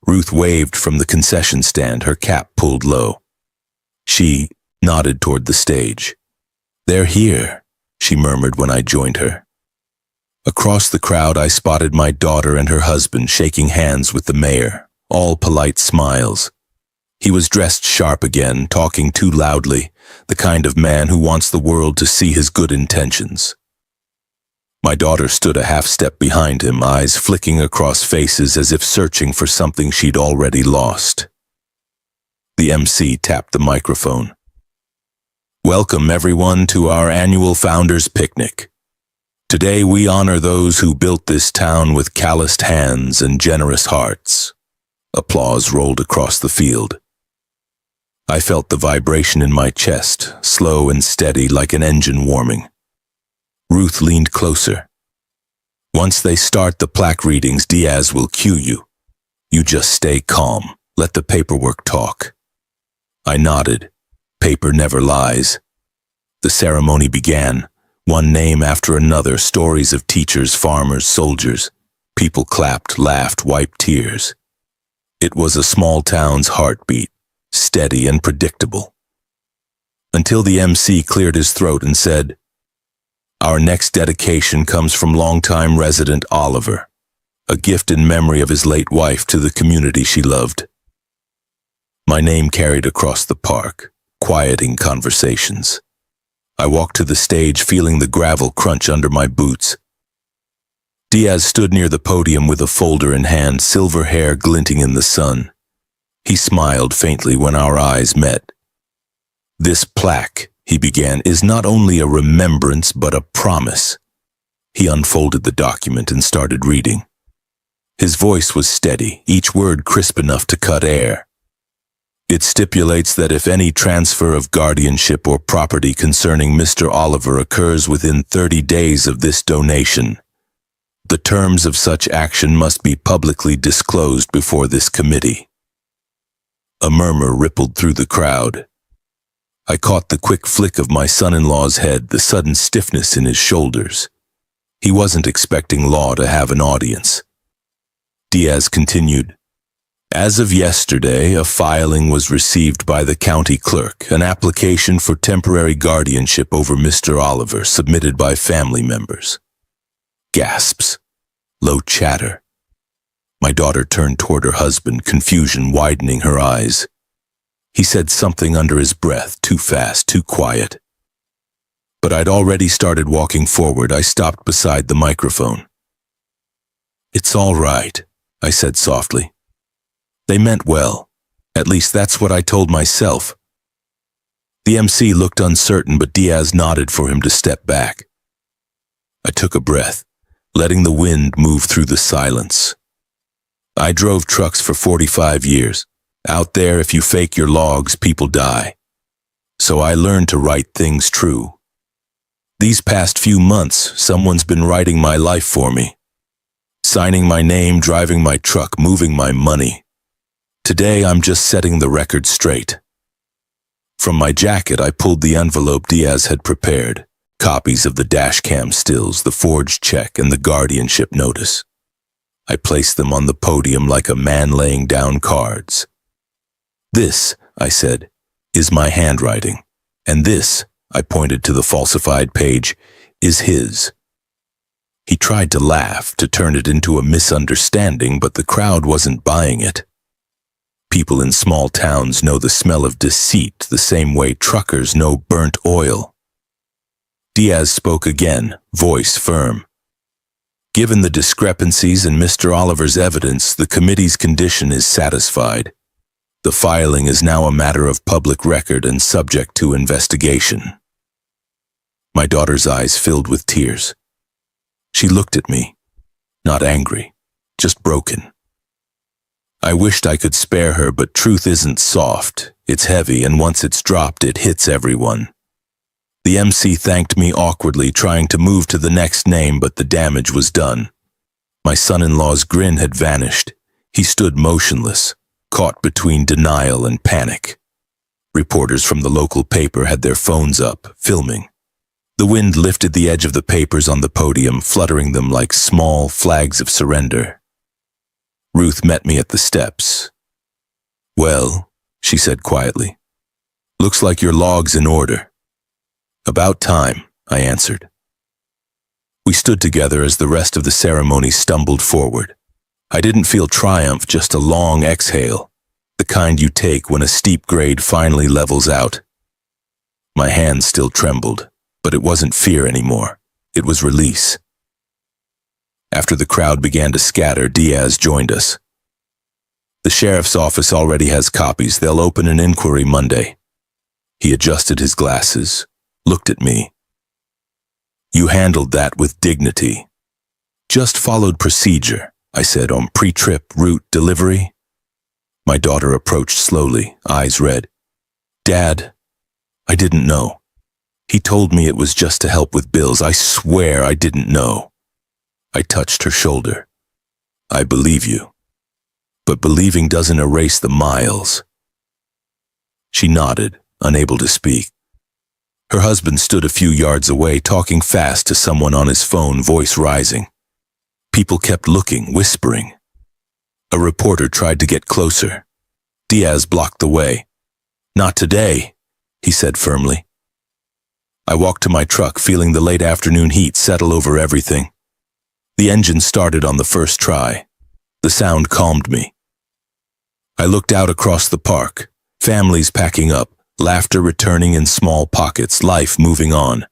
Ruth waved from the concession stand, her cap pulled low. She nodded toward the stage. "They're here," she murmured when I joined her. Across the crowd, I spotted my daughter and her husband shaking hands with the mayor, all polite smiles. He was dressed sharp again, talking too loudly, the kind of man who wants the world to see his good intentions. My daughter stood a half step behind him, eyes flicking across faces as if searching for something she'd already lost. The MC tapped the microphone. "Welcome, everyone, to our annual Founders' Picnic. Today we honor those who built this town with calloused hands and generous hearts." Applause rolled across the field. I felt the vibration in my chest, slow and steady like an engine warming. Ruth leaned closer. "Once they start the plaque readings, Diaz will cue you. You just stay calm. Let the paperwork talk." I nodded. Paper never lies. The ceremony began. One name after another, stories of teachers, farmers, soldiers. People clapped, laughed, wiped tears. It was a small town's heartbeat, steady and predictable. Until the MC cleared his throat and said, "Our next dedication comes from longtime resident Oliver, a gift in memory of his late wife to the community she loved." My name carried across the park, quieting conversations. I walked to the stage, feeling the gravel crunch under my boots. Diaz stood near the podium with a folder in hand, silver hair glinting in the sun. He smiled faintly when our eyes met. "This plaque," he began, "is not only a remembrance but a promise." He unfolded the document and started reading. His voice was steady, each word crisp enough to cut air. "It stipulates that if any transfer of guardianship or property concerning Mr. Oliver occurs within 30 days of this donation, the terms of such action must be publicly disclosed before this committee." A murmur rippled through the crowd. I caught the quick flick of my son-in-law's head, the sudden stiffness in his shoulders. He wasn't expecting law to have an audience. Diaz continued, As of yesterday, a filing was received by the county clerk, an application for temporary guardianship over Mr. Oliver submitted by family members. Gasps. Low chatter. My daughter turned toward her husband, confusion widening her eyes. He said something under his breath, too fast, too quiet. But I'd already started walking forward. I stopped beside the microphone. "It's all right," I said softly. They meant well. At least that's what I told myself. The MC looked uncertain, but Diaz nodded for him to step back. I took a breath, letting the wind move through the silence. I drove trucks for 45 years. Out there, if you fake your logs, people die. So I learned to write things true. These past few months, someone's been writing my life for me. Signing my name, driving my truck, moving my money. Today, I'm just setting the record straight. From my jacket, I pulled the envelope Diaz had prepared, copies of the dashcam stills, the forged check, and the guardianship notice. I placed them on the podium like a man laying down cards. "This," I said, "is my handwriting, and this," I pointed to the falsified page, "is his." He tried to laugh, to turn it into a misunderstanding, but the crowd wasn't buying it. People in small towns know the smell of deceit the same way truckers know burnt oil. Diaz spoke again, voice firm. "Given the discrepancies in Mr. Oliver's evidence, the committee's condition is satisfied. The filing is now a matter of public record and subject to investigation." My daughter's eyes filled with tears. She looked at me, not angry, just broken. I wished I could spare her, but truth isn't soft. It's heavy, and once it's dropped, it hits everyone. The MC thanked me awkwardly, trying to move to the next name, but the damage was done. My son-in-law's grin had vanished. He stood motionless, caught between denial and panic. Reporters from the local paper had their phones up, filming. The wind lifted the edge of the papers on the podium, fluttering them like small flags of surrender. Ruth met me at the steps. "Well," she said quietly, "looks like your log's in order." "About time," I answered. We stood together as the rest of the ceremony stumbled forward. I didn't feel triumph, just a long exhale, the kind you take when a steep grade finally levels out. My hands still trembled, but it wasn't fear anymore. It was release. After the crowd began to scatter, Diaz joined us. "The sheriff's office already has copies. They'll open an inquiry Monday." He adjusted his glasses, looked at me. "You handled that with dignity." "Just followed procedure," I said, "on pre-trip route delivery." My daughter approached slowly, eyes red. "Dad, I didn't know. He told me it was just to help with bills. I swear I didn't know." I touched her shoulder. "I believe you. But believing doesn't erase the miles." She nodded, unable to speak. Her husband stood a few yards away, talking fast to someone on his phone, voice rising. People kept looking, whispering. A reporter tried to get closer. Diaz blocked the way. "Not today," he said firmly. I walked to my truck, feeling the late afternoon heat settle over everything. The engine started on the first try. The sound calmed me. I looked out across the park, families packing up, laughter returning in small pockets, life moving on.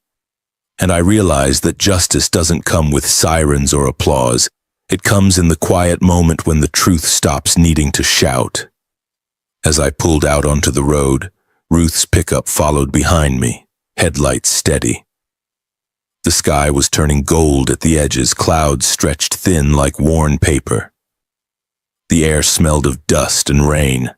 And I realized that justice doesn't come with sirens or applause. It comes in the quiet moment when the truth stops needing to shout. As I pulled out onto the road, Ruth's pickup followed behind me, headlights steady. The sky was turning gold at the edges, clouds stretched thin like worn paper. The air smelled of dust and rain.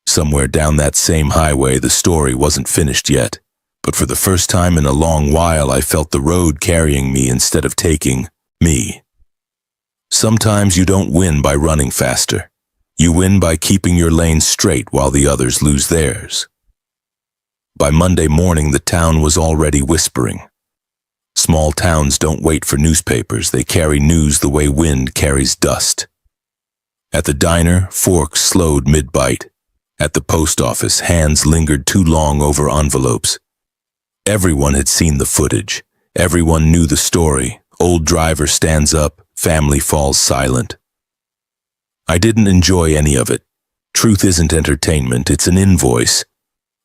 Somewhere down that same highway, the story wasn't finished yet. But for the first time in a long while, I felt the road carrying me instead of taking me. Sometimes you don't win by running faster. You win by keeping your lane straight while the others lose theirs. By Monday morning, the town was already whispering. Small towns don't wait for newspapers. They carry news the way wind carries dust. At the diner, forks slowed mid-bite. At the post office, hands lingered too long over envelopes. Everyone had seen the footage. Everyone knew the story. Old driver stands up, family falls silent. I didn't enjoy any of it. Truth isn't entertainment, it's an invoice.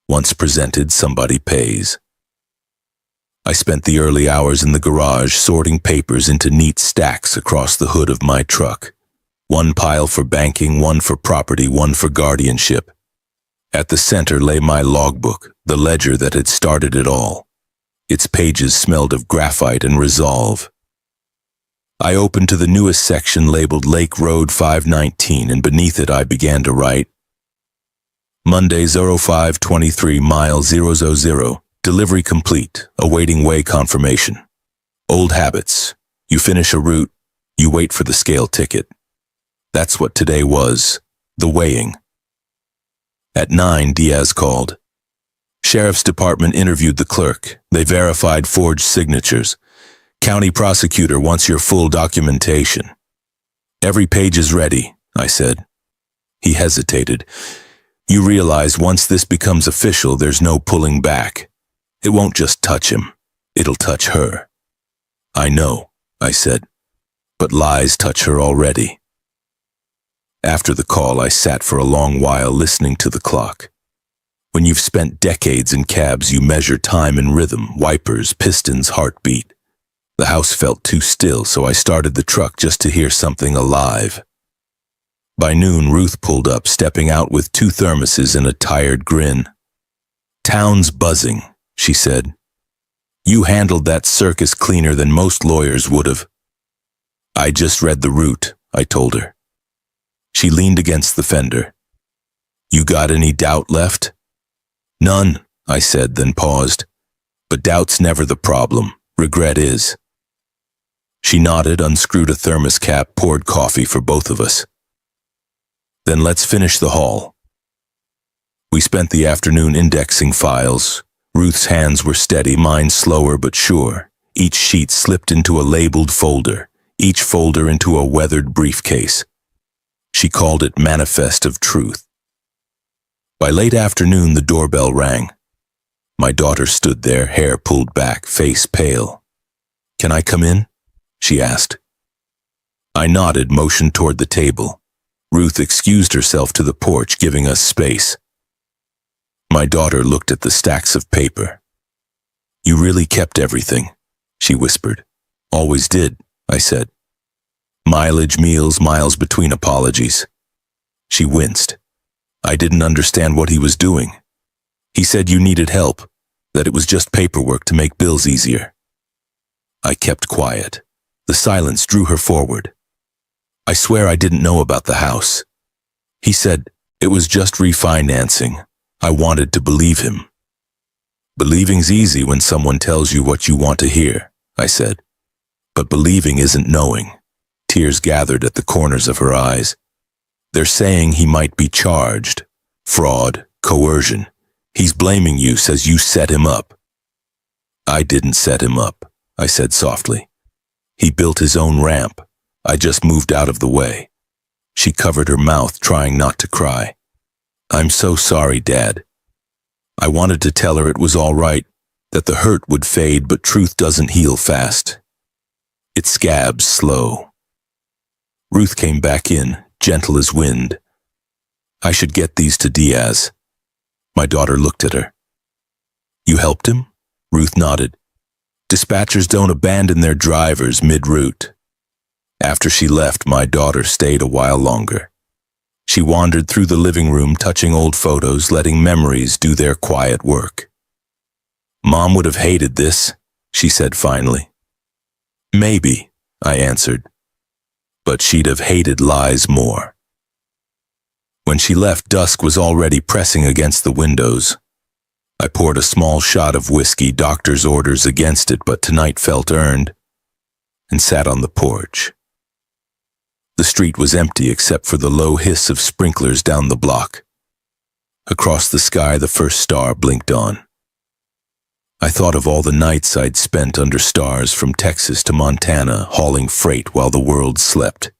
Once presented, somebody pays. I spent the early hours in the garage sorting papers into neat stacks across the hood of my truck. One pile for banking, one for property, one for guardianship. At the center lay my logbook, the ledger that had started it all. Its pages smelled of graphite and resolve. I opened to the newest section labeled Lake Road 519, and beneath it I began to write, Monday 0523 mile 000, delivery complete, awaiting weigh confirmation. Old habits. You finish a route, you wait for the scale ticket. That's what today was, the weighing. At 9, Diaz called. Sheriff's Department interviewed the clerk. They verified forged signatures. County prosecutor wants your full documentation. Every page is ready, I said. He hesitated. You realize once this becomes official, there's no pulling back. It won't just touch him. It'll touch her. I know, I said, but lies touch her already. After the call, I sat for a long while listening to the clock. When you've spent decades in cabs, you measure time and rhythm, wipers, pistons, heartbeat. The house felt too still, so I started the truck just to hear something alive. By noon, Ruth pulled up, stepping out with 2 thermoses and a tired grin. Town's buzzing, she said. You handled that circus cleaner than most lawyers would have. I just read the route, I told her. She leaned against the fender. You got any doubt left? None, I said, then paused. But doubt's never the problem. Regret is. She nodded, unscrewed a thermos cap, poured coffee for both of us. Then let's finish the haul. We spent the afternoon indexing files. Ruth's hands were steady, mine slower but sure. Each sheet slipped into a labeled folder, each folder into a weathered briefcase. She called it Manifest of Truth. By late afternoon, the doorbell rang. My daughter stood there, hair pulled back, face pale. Can I come in? She asked. I nodded, motioned toward the table. Ruth excused herself to the porch, giving us space. My daughter looked at the stacks of paper. You really kept everything, she whispered. Always did, I said. Mileage, meals, miles between apologies. She winced. I didn't understand what he was doing. He said you needed help, that it was just paperwork to make bills easier. I kept quiet. The silence drew her forward. I swear I didn't know about the house. He said it was just refinancing. I wanted to believe him. Believing's easy when someone tells you what you want to hear, I said. But believing isn't knowing. Tears gathered at the corners of her eyes. They're saying he might be charged. Fraud, coercion. He's blaming you, says you set him up. I didn't set him up, I said softly. He built his own ramp. I just moved out of the way. She covered her mouth, trying not to cry. I'm so sorry, Dad. I wanted to tell her it was all right, that the hurt would fade, but truth doesn't heal fast. It scabs slow. Ruth came back in, gentle as wind. I should get these to Diaz. My daughter looked at her. You helped him? Ruth nodded. Dispatchers don't abandon their drivers mid-route. After she left, my daughter stayed a while longer. She wandered through the living room, touching old photos, letting memories do their quiet work. Mom would have hated this, she said finally. Maybe, I answered. But she'd have hated lies more. When she left, dusk was already pressing against the windows. I poured a small shot of whiskey, doctor's orders against it, but tonight felt earned, and sat on the porch. The street was empty except for the low hiss of sprinklers down the block. Across the sky, the first star blinked on. I thought of all the nights I'd spent under stars from Texas to Montana, hauling freight while the world slept.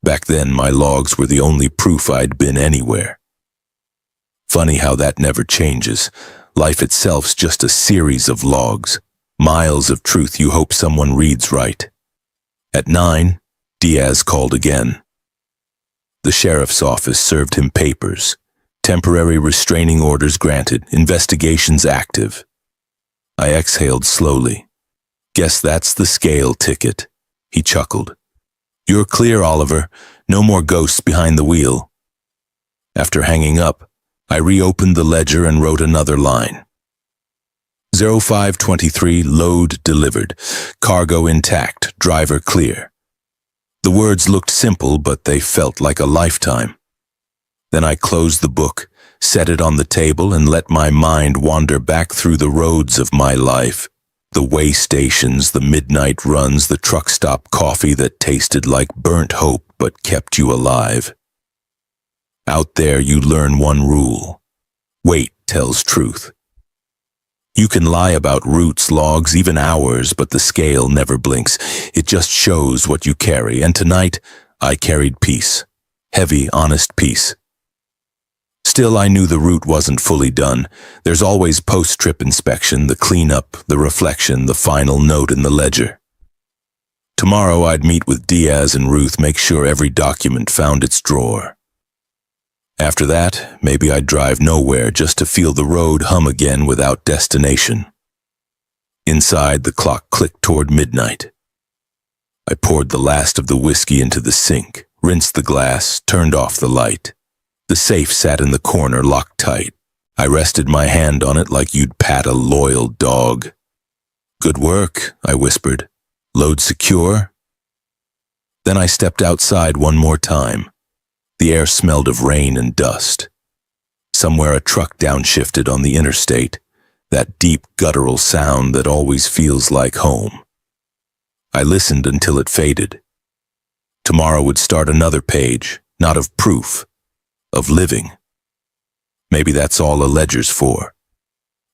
Back then, my logs were the only proof I'd been anywhere. Funny how that never changes. Life itself's just a series of logs, miles of truth you hope someone reads right. At 9, Diaz called again. The sheriff's office served him papers. Temporary restraining orders granted, investigations active. I exhaled slowly. Guess that's the scale ticket. He chuckled. You're clear, Oliver. No more ghosts behind the wheel. After hanging up, I reopened the ledger and wrote another line. 0523, load delivered. Cargo intact, driver clear. The words looked simple, but they felt like a lifetime. Then I closed the book, set it on the table, and let my mind wander back through the roads of my life. The way stations, the midnight runs, the truck stop coffee that tasted like burnt hope but kept you alive. Out there you learn one rule. Weight tells truth. You can lie about routes, logs, even hours, but the scale never blinks. It just shows what you carry, and tonight I carried peace. Heavy, honest peace. Still, I knew the route wasn't fully done. There's always post-trip inspection, the cleanup, the reflection, the final note in the ledger. Tomorrow I'd meet with Diaz and Ruth, make sure every document found its drawer. After that, maybe I'd drive nowhere just to feel the road hum again without destination. Inside, the clock clicked toward midnight. I poured the last of the whiskey into the sink, rinsed the glass, turned off the light. The safe sat in the corner, locked tight. I rested my hand on it like you'd pat a loyal dog. Good work, I whispered. Load secure? Then I stepped outside one more time. The air smelled of rain and dust. Somewhere a truck downshifted on the interstate, that deep guttural sound that always feels like home. I listened until it faded. Tomorrow would start another page, not of proof, of living. Maybe that's all a ledger's for.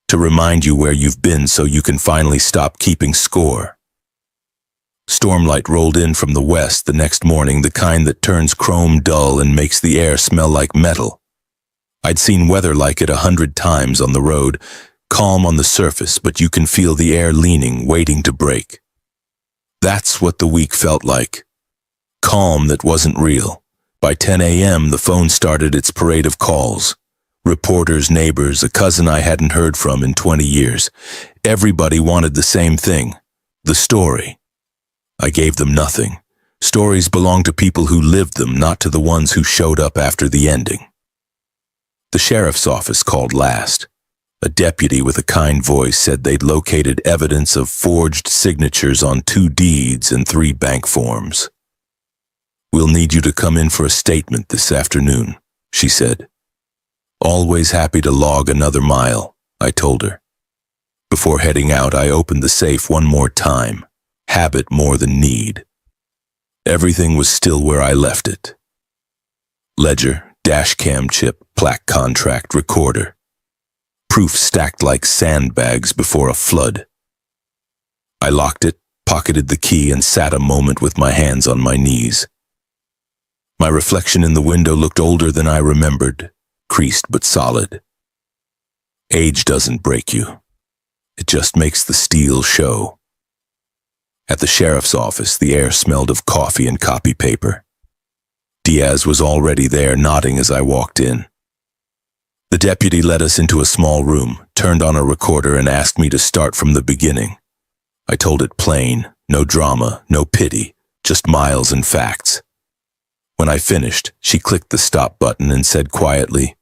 To remind you where you've been so you can finally stop keeping score. Stormlight rolled in from the west the next morning, the kind that turns chrome dull and makes the air smell like metal. I'd seen weather like it 100 times on the road, calm on the surface, but you can feel the air leaning, waiting to break. That's what the week felt like. Calm that wasn't real. By 10 a.m., the phone started its parade of calls. Reporters, neighbors, a cousin I hadn't heard from in 20 years. Everybody wanted the same thing, the story. I gave them nothing. Stories belong to people who lived them, not to the ones who showed up after the ending. The sheriff's office called last. A deputy with a kind voice said they'd located evidence of forged signatures on 2 deeds and 3 bank forms. We'll need you to come in for a statement this afternoon, she said. Always happy to log another mile, I told her. Before heading out, I opened the safe one more time. Habit more than need. Everything was still where I left it. Ledger, dash cam chip, plaque contract, recorder. Proof stacked like sandbags before a flood. I locked it, pocketed the key, and sat a moment with my hands on my knees. My reflection in the window looked older than I remembered, creased but solid. Age doesn't break you. It just makes the steel show. At the sheriff's office, the air smelled of coffee and copy paper. Diaz was already there, nodding as I walked in. The deputy led us into a small room, turned on a recorder, and asked me to start from the beginning. I told it plain, no drama, no pity, just miles and facts. When I finished, she clicked the stop button and said quietly,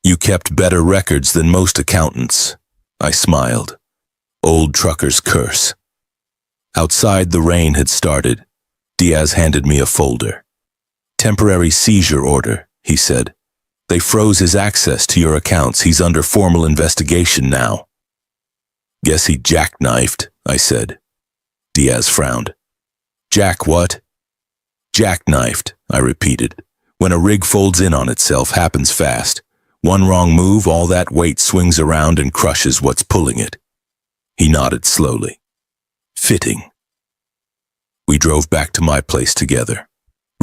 "You kept better records than most accountants." I smiled. Old trucker's curse. Outside, the rain had started. Diaz handed me a folder. "Temporary seizure order," he said. "They froze his access to your accounts. He's under formal investigation now." "Guess he jackknifed," I said. Diaz frowned. "Jack what?" "Jackknifed," I repeated. "When a rig folds in on itself, happens fast. One wrong move, all that weight swings around and crushes what's pulling it." He nodded slowly. Fitting. We drove back to my place together.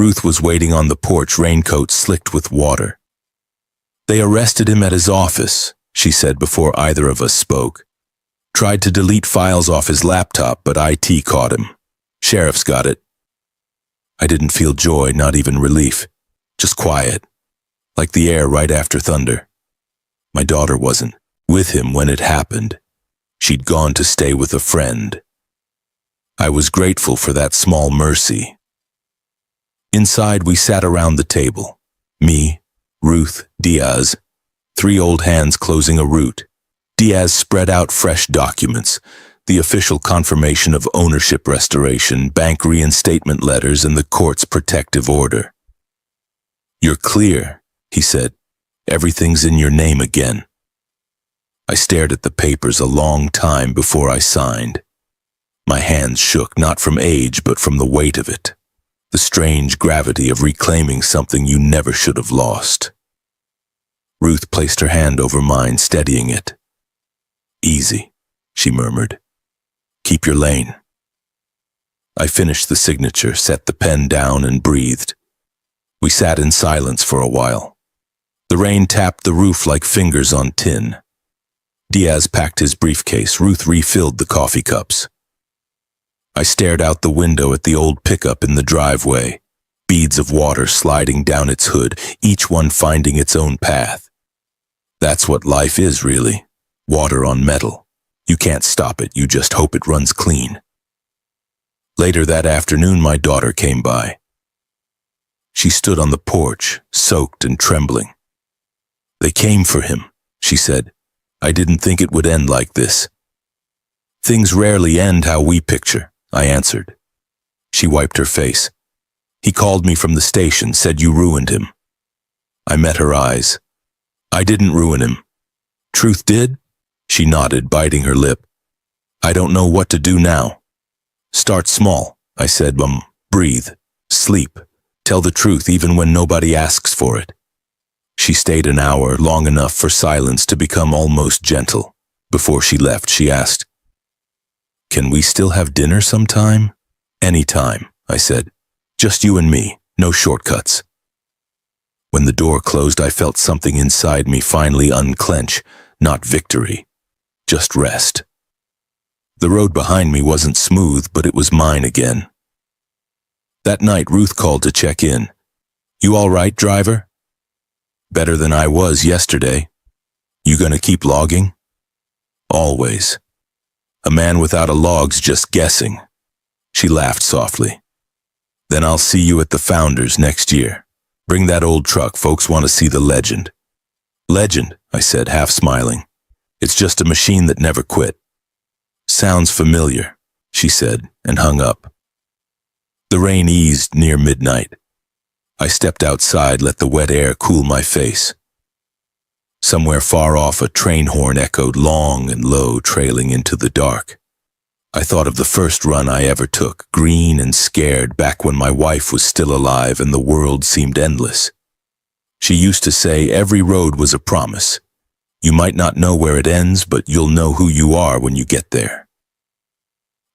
Ruth was waiting on the porch, raincoat slicked with water. "They arrested him at his office," she said before either of us spoke. "Tried to delete files off his laptop, but IT caught him. Sheriff's got it." I didn't feel joy, not even relief. Just quiet, like the air right after thunder. My daughter wasn't with him when it happened. She'd gone to stay with a friend. I was grateful for that small mercy. Inside, we sat around the table. Me, Ruth, Diaz, 3 old hands closing a root. Diaz spread out fresh documents, the official confirmation of ownership restoration, bank reinstatement letters, and the court's protective order. "You're clear," he said. "Everything's in your name again." I stared at the papers a long time before I signed. My hands shook, not from age, but from the weight of it. The strange gravity of reclaiming something you never should have lost. Ruth placed her hand over mine, steadying it. "Easy," she murmured. "Keep your lane." I finished the signature, set the pen down, and breathed. We sat in silence for a while. The rain tapped the roof like fingers on tin. Diaz packed his briefcase. Ruth refilled the coffee cups. I stared out the window at the old pickup in the driveway, beads of water sliding down its hood, each one finding its own path. That's what life is, really. Water on metal. You can't stop it, you just hope it runs clean. Later that afternoon, my daughter came by. She stood on the porch, soaked and trembling. "They came for him," she said. "I didn't think it would end like this." "Things rarely end how we picture," I answered. She wiped her face. "He called me from the station, said you ruined him." I met her eyes. "I didn't ruin him." "Truth did?" She nodded, biting her lip. "I don't know what to do now." "Start small," I said. Breathe. Sleep. Tell the truth even when nobody asks for it." She stayed an hour, long enough for silence to become almost gentle. Before she left, she asked, "Can we still have dinner sometime?" "Any time," I said. "Just you and me, no shortcuts." When the door closed, I felt something inside me finally unclench, not victory, just rest. The road behind me wasn't smooth, but it was mine again. That night, Ruth called to check in. "You all right, driver?" "Better than I was yesterday." "You gonna keep logging?" "Always. A man without a log's just guessing." She laughed softly. "Then I'll see you at the Founders next year. Bring that old truck, folks want to see the legend." "Legend," I said, half smiling. "It's just a machine that never quit." "Sounds familiar," she said, and hung up. The rain eased near midnight. I stepped outside, let the wet air cool my face. Somewhere far off, a train horn echoed long and low, trailing into the dark. I thought of the first run I ever took, green and scared, back when my wife was still alive and the world seemed endless. She used to say every road was a promise. You might not know where it ends, but you'll know who you are when you get there.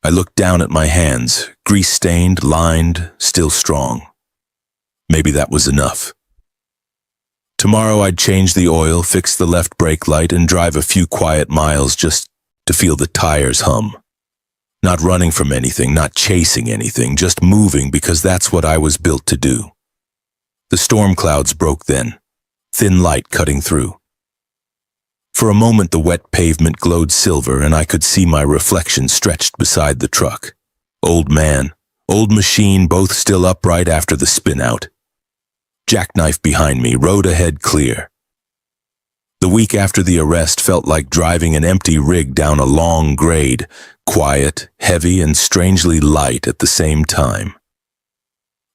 I looked down at my hands, grease-stained, lined, still strong. Maybe that was enough. Tomorrow I'd change the oil, fix the left brake light, and drive a few quiet miles just to feel the tires hum. Not running from anything, not chasing anything, just moving because that's what I was built to do. The storm clouds broke then, thin light cutting through. For a moment the wet pavement glowed silver and I could see my reflection stretched beside the truck. Old man, old machine, both still upright after the spin-out. Jackknife behind me, road ahead clear. The week after the arrest felt like driving an empty rig down a long grade, quiet, heavy, and strangely light at the same time.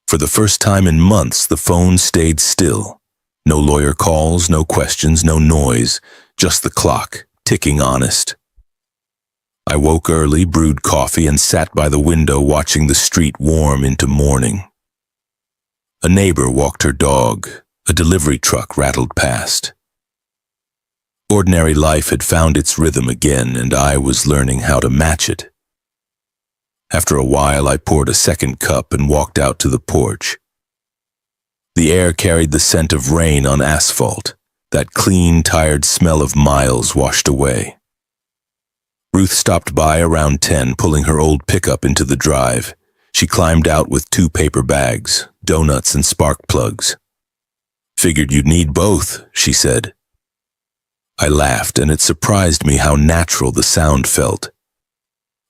For the first time in months, the phone stayed still. No lawyer calls, no questions, no noise, just the clock, ticking honest. I woke early, brewed coffee, and sat by the window watching the street warm into morning. A neighbor walked her dog. A delivery truck rattled past. Ordinary life had found its rhythm again, and I was learning how to match it. After a while, I poured a second cup and walked out to the porch. The air carried the scent of rain on asphalt, that clean, tired smell of miles washed away. Ruth stopped by around 10, pulling her old pickup into the drive. She climbed out with 2 paper bags, donuts and spark plugs. "Figured you'd need both," she said. I laughed, and it surprised me how natural the sound felt.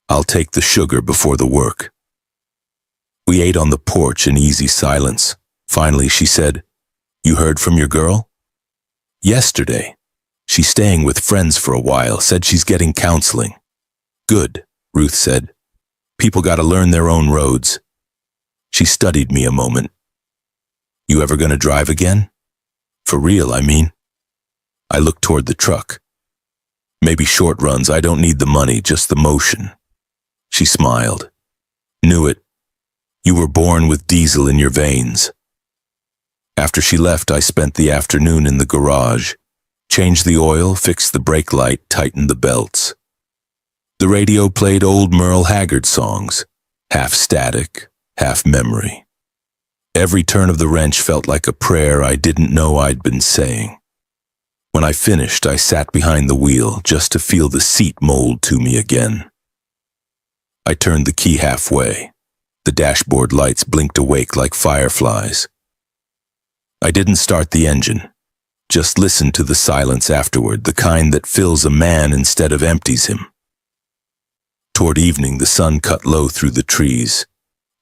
"I'll take the sugar before the work." We ate on the porch in easy silence. Finally, she said, "You heard from your girl?" "Yesterday. She's staying with friends for a while, said she's getting counseling." "Good," Ruth said. "People gotta learn their own roads." She studied me a moment. "You ever gonna drive again? For real, I mean." I looked toward the truck. "Maybe short runs, I don't need the money, just the motion." She smiled. "Knew it. You were born with diesel in your veins." After she left, I spent the afternoon in the garage. Changed the oil, fixed the brake light, tightened the belts. The radio played old Merle Haggard songs, half static, half memory. Every turn of the wrench felt like a prayer I didn't know I'd been saying. When I finished, I sat behind the wheel just to feel the seat mold to me again. I turned the key halfway. The dashboard lights blinked awake like fireflies. I didn't start the engine. Just listened to the silence afterward, the kind that fills a man instead of empties him. Toward evening, the sun cut low through the trees.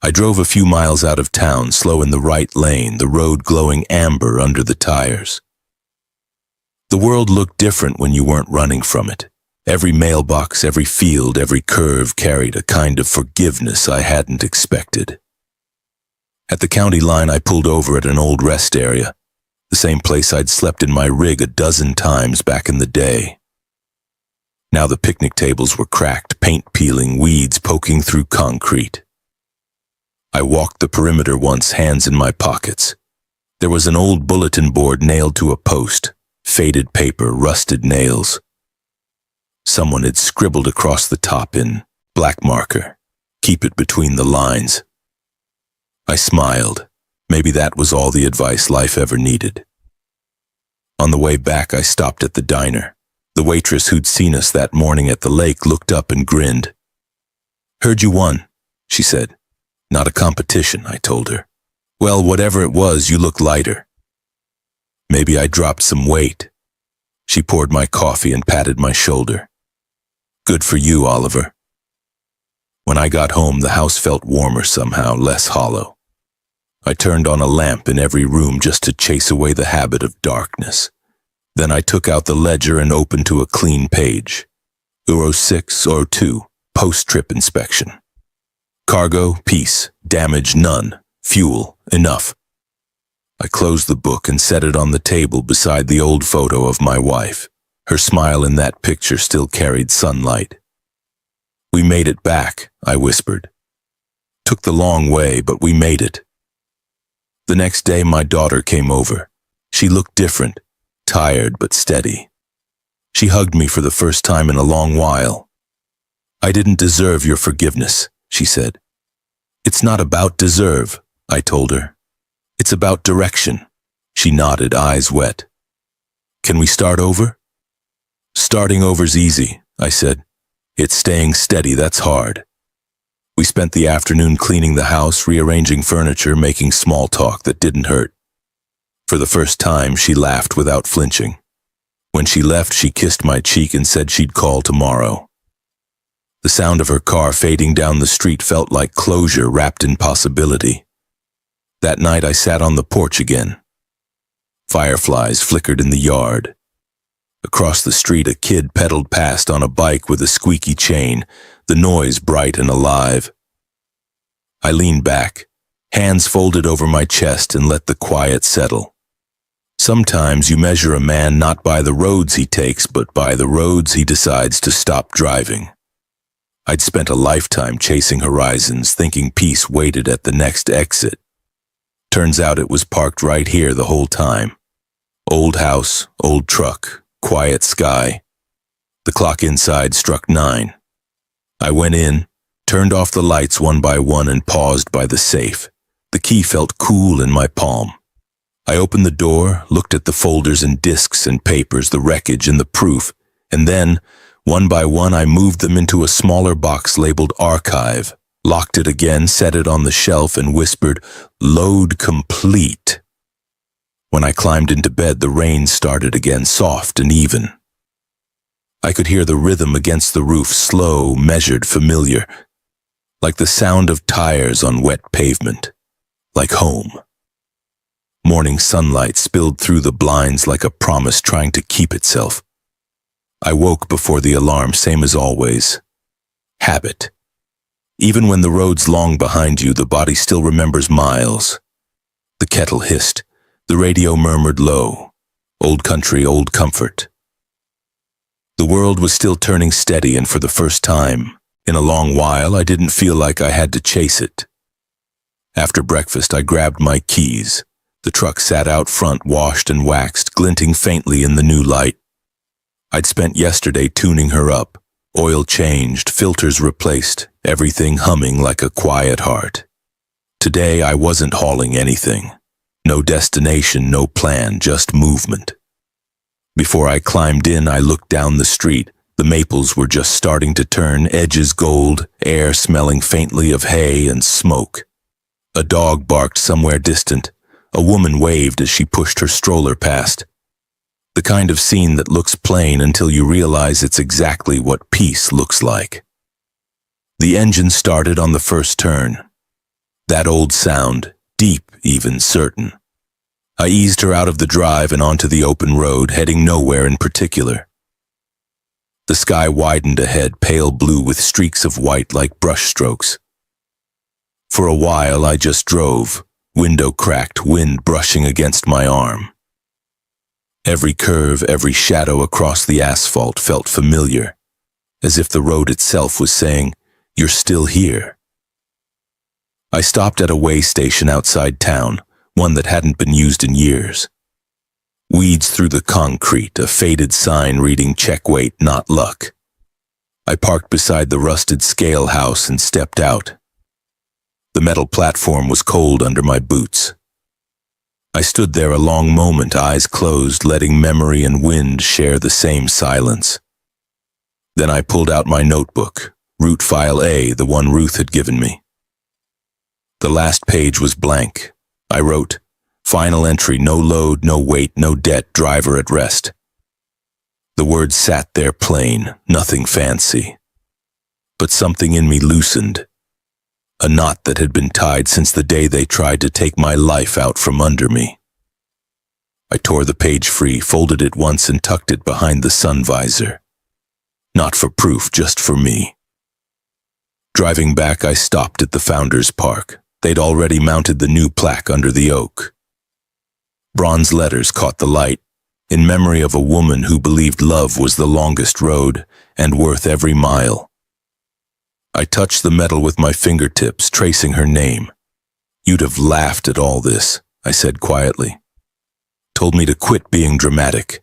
I drove a few miles out of town, slow in the right lane, the road glowing amber under the tires. The world looked different when you weren't running from it. Every mailbox, every field, every curve carried a kind of forgiveness I hadn't expected. At the county line, I pulled over at an old rest area, the same place I'd slept in my rig a dozen times back in the day. Now the picnic tables were cracked, paint peeling, weeds poking through concrete. I walked the perimeter once, hands in my pockets. There was an old bulletin board nailed to a post, faded paper, rusted nails. Someone had scribbled across the top in black marker, "Keep it between the lines." I smiled. Maybe that was all the advice life ever needed. On the way back, I stopped at the diner. The waitress who'd seen us that morning at the lake looked up and grinned. "Heard you won," she said. "Not a competition," I told her. "Well, whatever it was, you look lighter." Maybe I dropped some weight. She poured my coffee and patted my shoulder. "Good for you, Oliver." When I got home, the house felt warmer somehow, less hollow. I turned on a lamp in every room just to chase away the habit of darkness. Then I took out the ledger and opened to a clean page. Euro 6 or 2, post-trip inspection. Cargo, peace. Damage, none. Fuel, enough. I closed the book and set it on the table beside the old photo of my wife. Her smile in that picture still carried sunlight. "We made it back," I whispered. "Took the long way, but we made it." The next day, my daughter came over. She looked different, tired but steady. She hugged me for the first time in a long while. "I didn't deserve your forgiveness," she said. "It's not about deserve," I told her. "It's about direction." She nodded, eyes wet. "Can we start over?" "Starting over's easy," I said. "It's staying steady that's hard." We spent the afternoon cleaning the house, rearranging furniture, making small talk that didn't hurt. For the first time, she laughed without flinching. When she left, she kissed my cheek and said she'd call tomorrow. The sound of her car fading down the street felt like closure wrapped in possibility. That night, I sat on the porch again. Fireflies flickered in the yard. Across the street, a kid pedaled past on a bike with a squeaky chain, the noise bright and alive. I leaned back, hands folded over my chest, and let the quiet settle. Sometimes you measure a man not by the roads he takes, but by the roads he decides to stop driving. I'd spent a lifetime chasing horizons, thinking peace waited at the next exit. Turns out it was parked right here the whole time. Old house, old truck, quiet sky. The clock inside struck 9. I went in, turned off the lights one by one, and paused by the safe. The key felt cool in my palm. I opened the door, looked at the folders and discs and papers, the wreckage and the proof, and then, one by one, I moved them into a smaller box labeled Archive, locked it again, set it on the shelf, and whispered, "Load complete." When I climbed into bed, the rain started again, soft and even. I could hear the rhythm against the roof, slow, measured, familiar, like the sound of tires on wet pavement, like home. Morning sunlight spilled through the blinds like a promise trying to keep itself. I woke before the alarm, same as always. Habit. Even when the road's long behind you, the body still remembers miles. The kettle hissed. The radio murmured low. Old country, old comfort. The world was still turning steady, and for the first time in a long while, I didn't feel like I had to chase it. After breakfast, I grabbed my keys. The truck sat out front, washed and waxed, glinting faintly in the new light. I'd spent yesterday tuning her up, oil changed, filters replaced, everything humming like a quiet heart. Today I wasn't hauling anything. No destination, no plan, just movement. Before I climbed in, I looked down the street. The maples were just starting to turn, edges gold, air smelling faintly of hay and smoke. A dog barked somewhere distant. A woman waved as she pushed her stroller past. The kind of scene that looks plain until you realize it's exactly what peace looks like. The engine started on the first turn. That old sound, deep, even certain. I eased her out of the drive and onto the open road, heading nowhere in particular. The sky widened ahead, pale blue with streaks of white like brushstrokes. For a while I just drove, window cracked, wind brushing against my arm. Every curve, every shadow across the asphalt felt familiar, as if the road itself was saying, "You're still here." I stopped at a way station outside town, one that hadn't been used in years. Weeds through the concrete, a faded sign reading "Check weight, not luck." I parked beside the rusted scale house and stepped out. The metal platform was cold under my boots. I stood there a long moment, eyes closed, letting memory and wind share the same silence. Then I pulled out my notebook, route file A, the one Ruth had given me. The last page was blank. I wrote, "Final entry, no load, no weight, no debt, driver at rest." The words sat there plain, nothing fancy. But something in me loosened. A knot that had been tied since the day they tried to take my life out from under me. I tore the page free, folded it once and tucked it behind the sun visor. Not for proof, just for me. Driving back, I stopped at the Founders Park. They'd already mounted the new plaque under the oak. Bronze letters caught the light, in memory of a woman who believed love was the longest road and worth every mile. I touched the metal with my fingertips, tracing her name. "You'd have laughed at all this," I said quietly. Told me to quit being dramatic.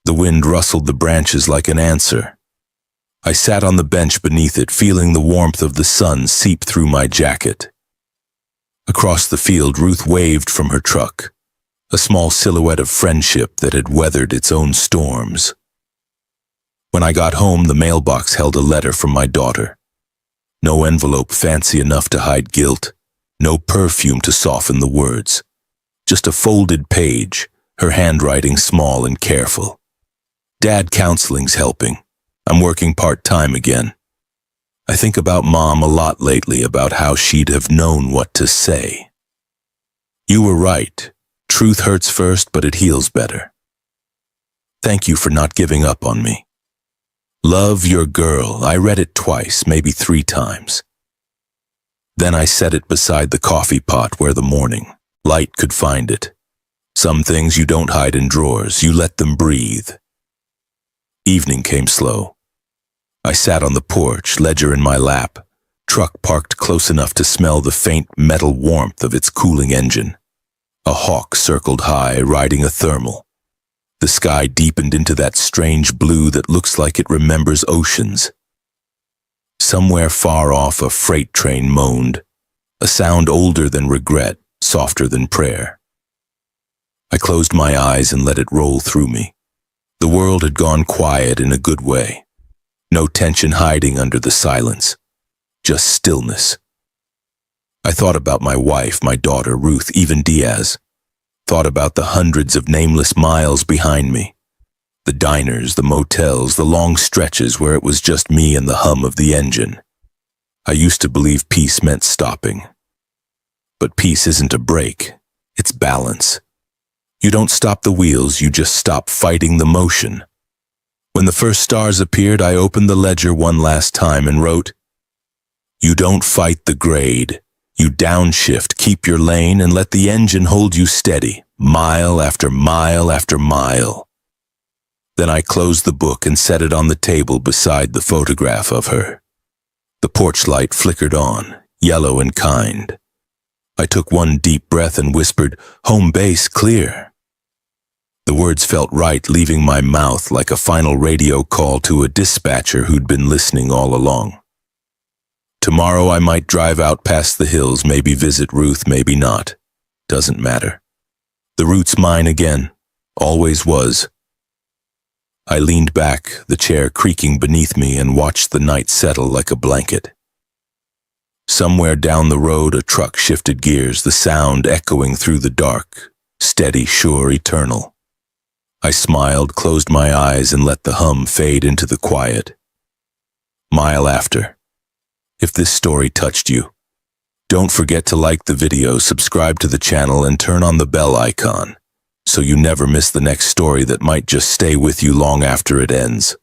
The wind rustled the branches like an answer. I sat on the bench beneath it, feeling the warmth of the sun seep through my jacket. Across the field, Ruth waved from her truck, a small silhouette of friendship that had weathered its own storms. When I got home, the mailbox held a letter from my daughter. No envelope fancy enough to hide guilt, no perfume to soften the words. Just a folded page, her handwriting small and careful. "Dad, counseling's helping. I'm working part-time again. I think about Mom a lot lately, about how she'd have known what to say. You were right. Truth hurts first, but it heals better. Thank you for not giving up on me. Love, your girl." I read it twice, maybe 3 times. Then I set it beside the coffee pot where the morning light could find it. Some things you don't hide in drawers, you let them breathe. Evening came slow. I sat on the porch, ledger in my lap, truck parked close enough to smell the faint metal warmth of its cooling engine. A hawk circled high, riding a thermal. The sky deepened into that strange blue that looks like it remembers oceans. Somewhere far off, a freight train moaned, a sound older than regret, softer than prayer. I closed my eyes and let it roll through me. The world had gone quiet in a good way. No tension hiding under the silence. Just stillness. I thought about my wife, my daughter, Ruth, even Diaz. Thought about the hundreds of nameless miles behind me. The diners, the motels, the long stretches where it was just me and the hum of the engine. I used to believe peace meant stopping. But peace isn't a break, it's balance. You don't stop the wheels, you just stop fighting the motion. When the first stars appeared, I opened the ledger one last time and wrote, "You don't fight the grade. You downshift, keep your lane, and let the engine hold you steady, mile after mile after mile." Then I closed the book and set it on the table beside the photograph of her. The porch light flickered on, yellow and kind. I took one deep breath and whispered, "Home base clear." The words felt right, leaving my mouth like a final radio call to a dispatcher who'd been listening all along. Tomorrow I might drive out past the hills, maybe visit Ruth, maybe not. Doesn't matter. The route's mine again. Always was. I leaned back, the chair creaking beneath me, and watched the night settle like a blanket. Somewhere down the road, a truck shifted gears, the sound echoing through the dark, steady, sure, eternal. I smiled, closed my eyes, and let the hum fade into the quiet. Mile after. If this story touched you, don't forget to like the video, subscribe to the channel, and turn on the bell icon so you never miss the next story that might just stay with you long after it ends.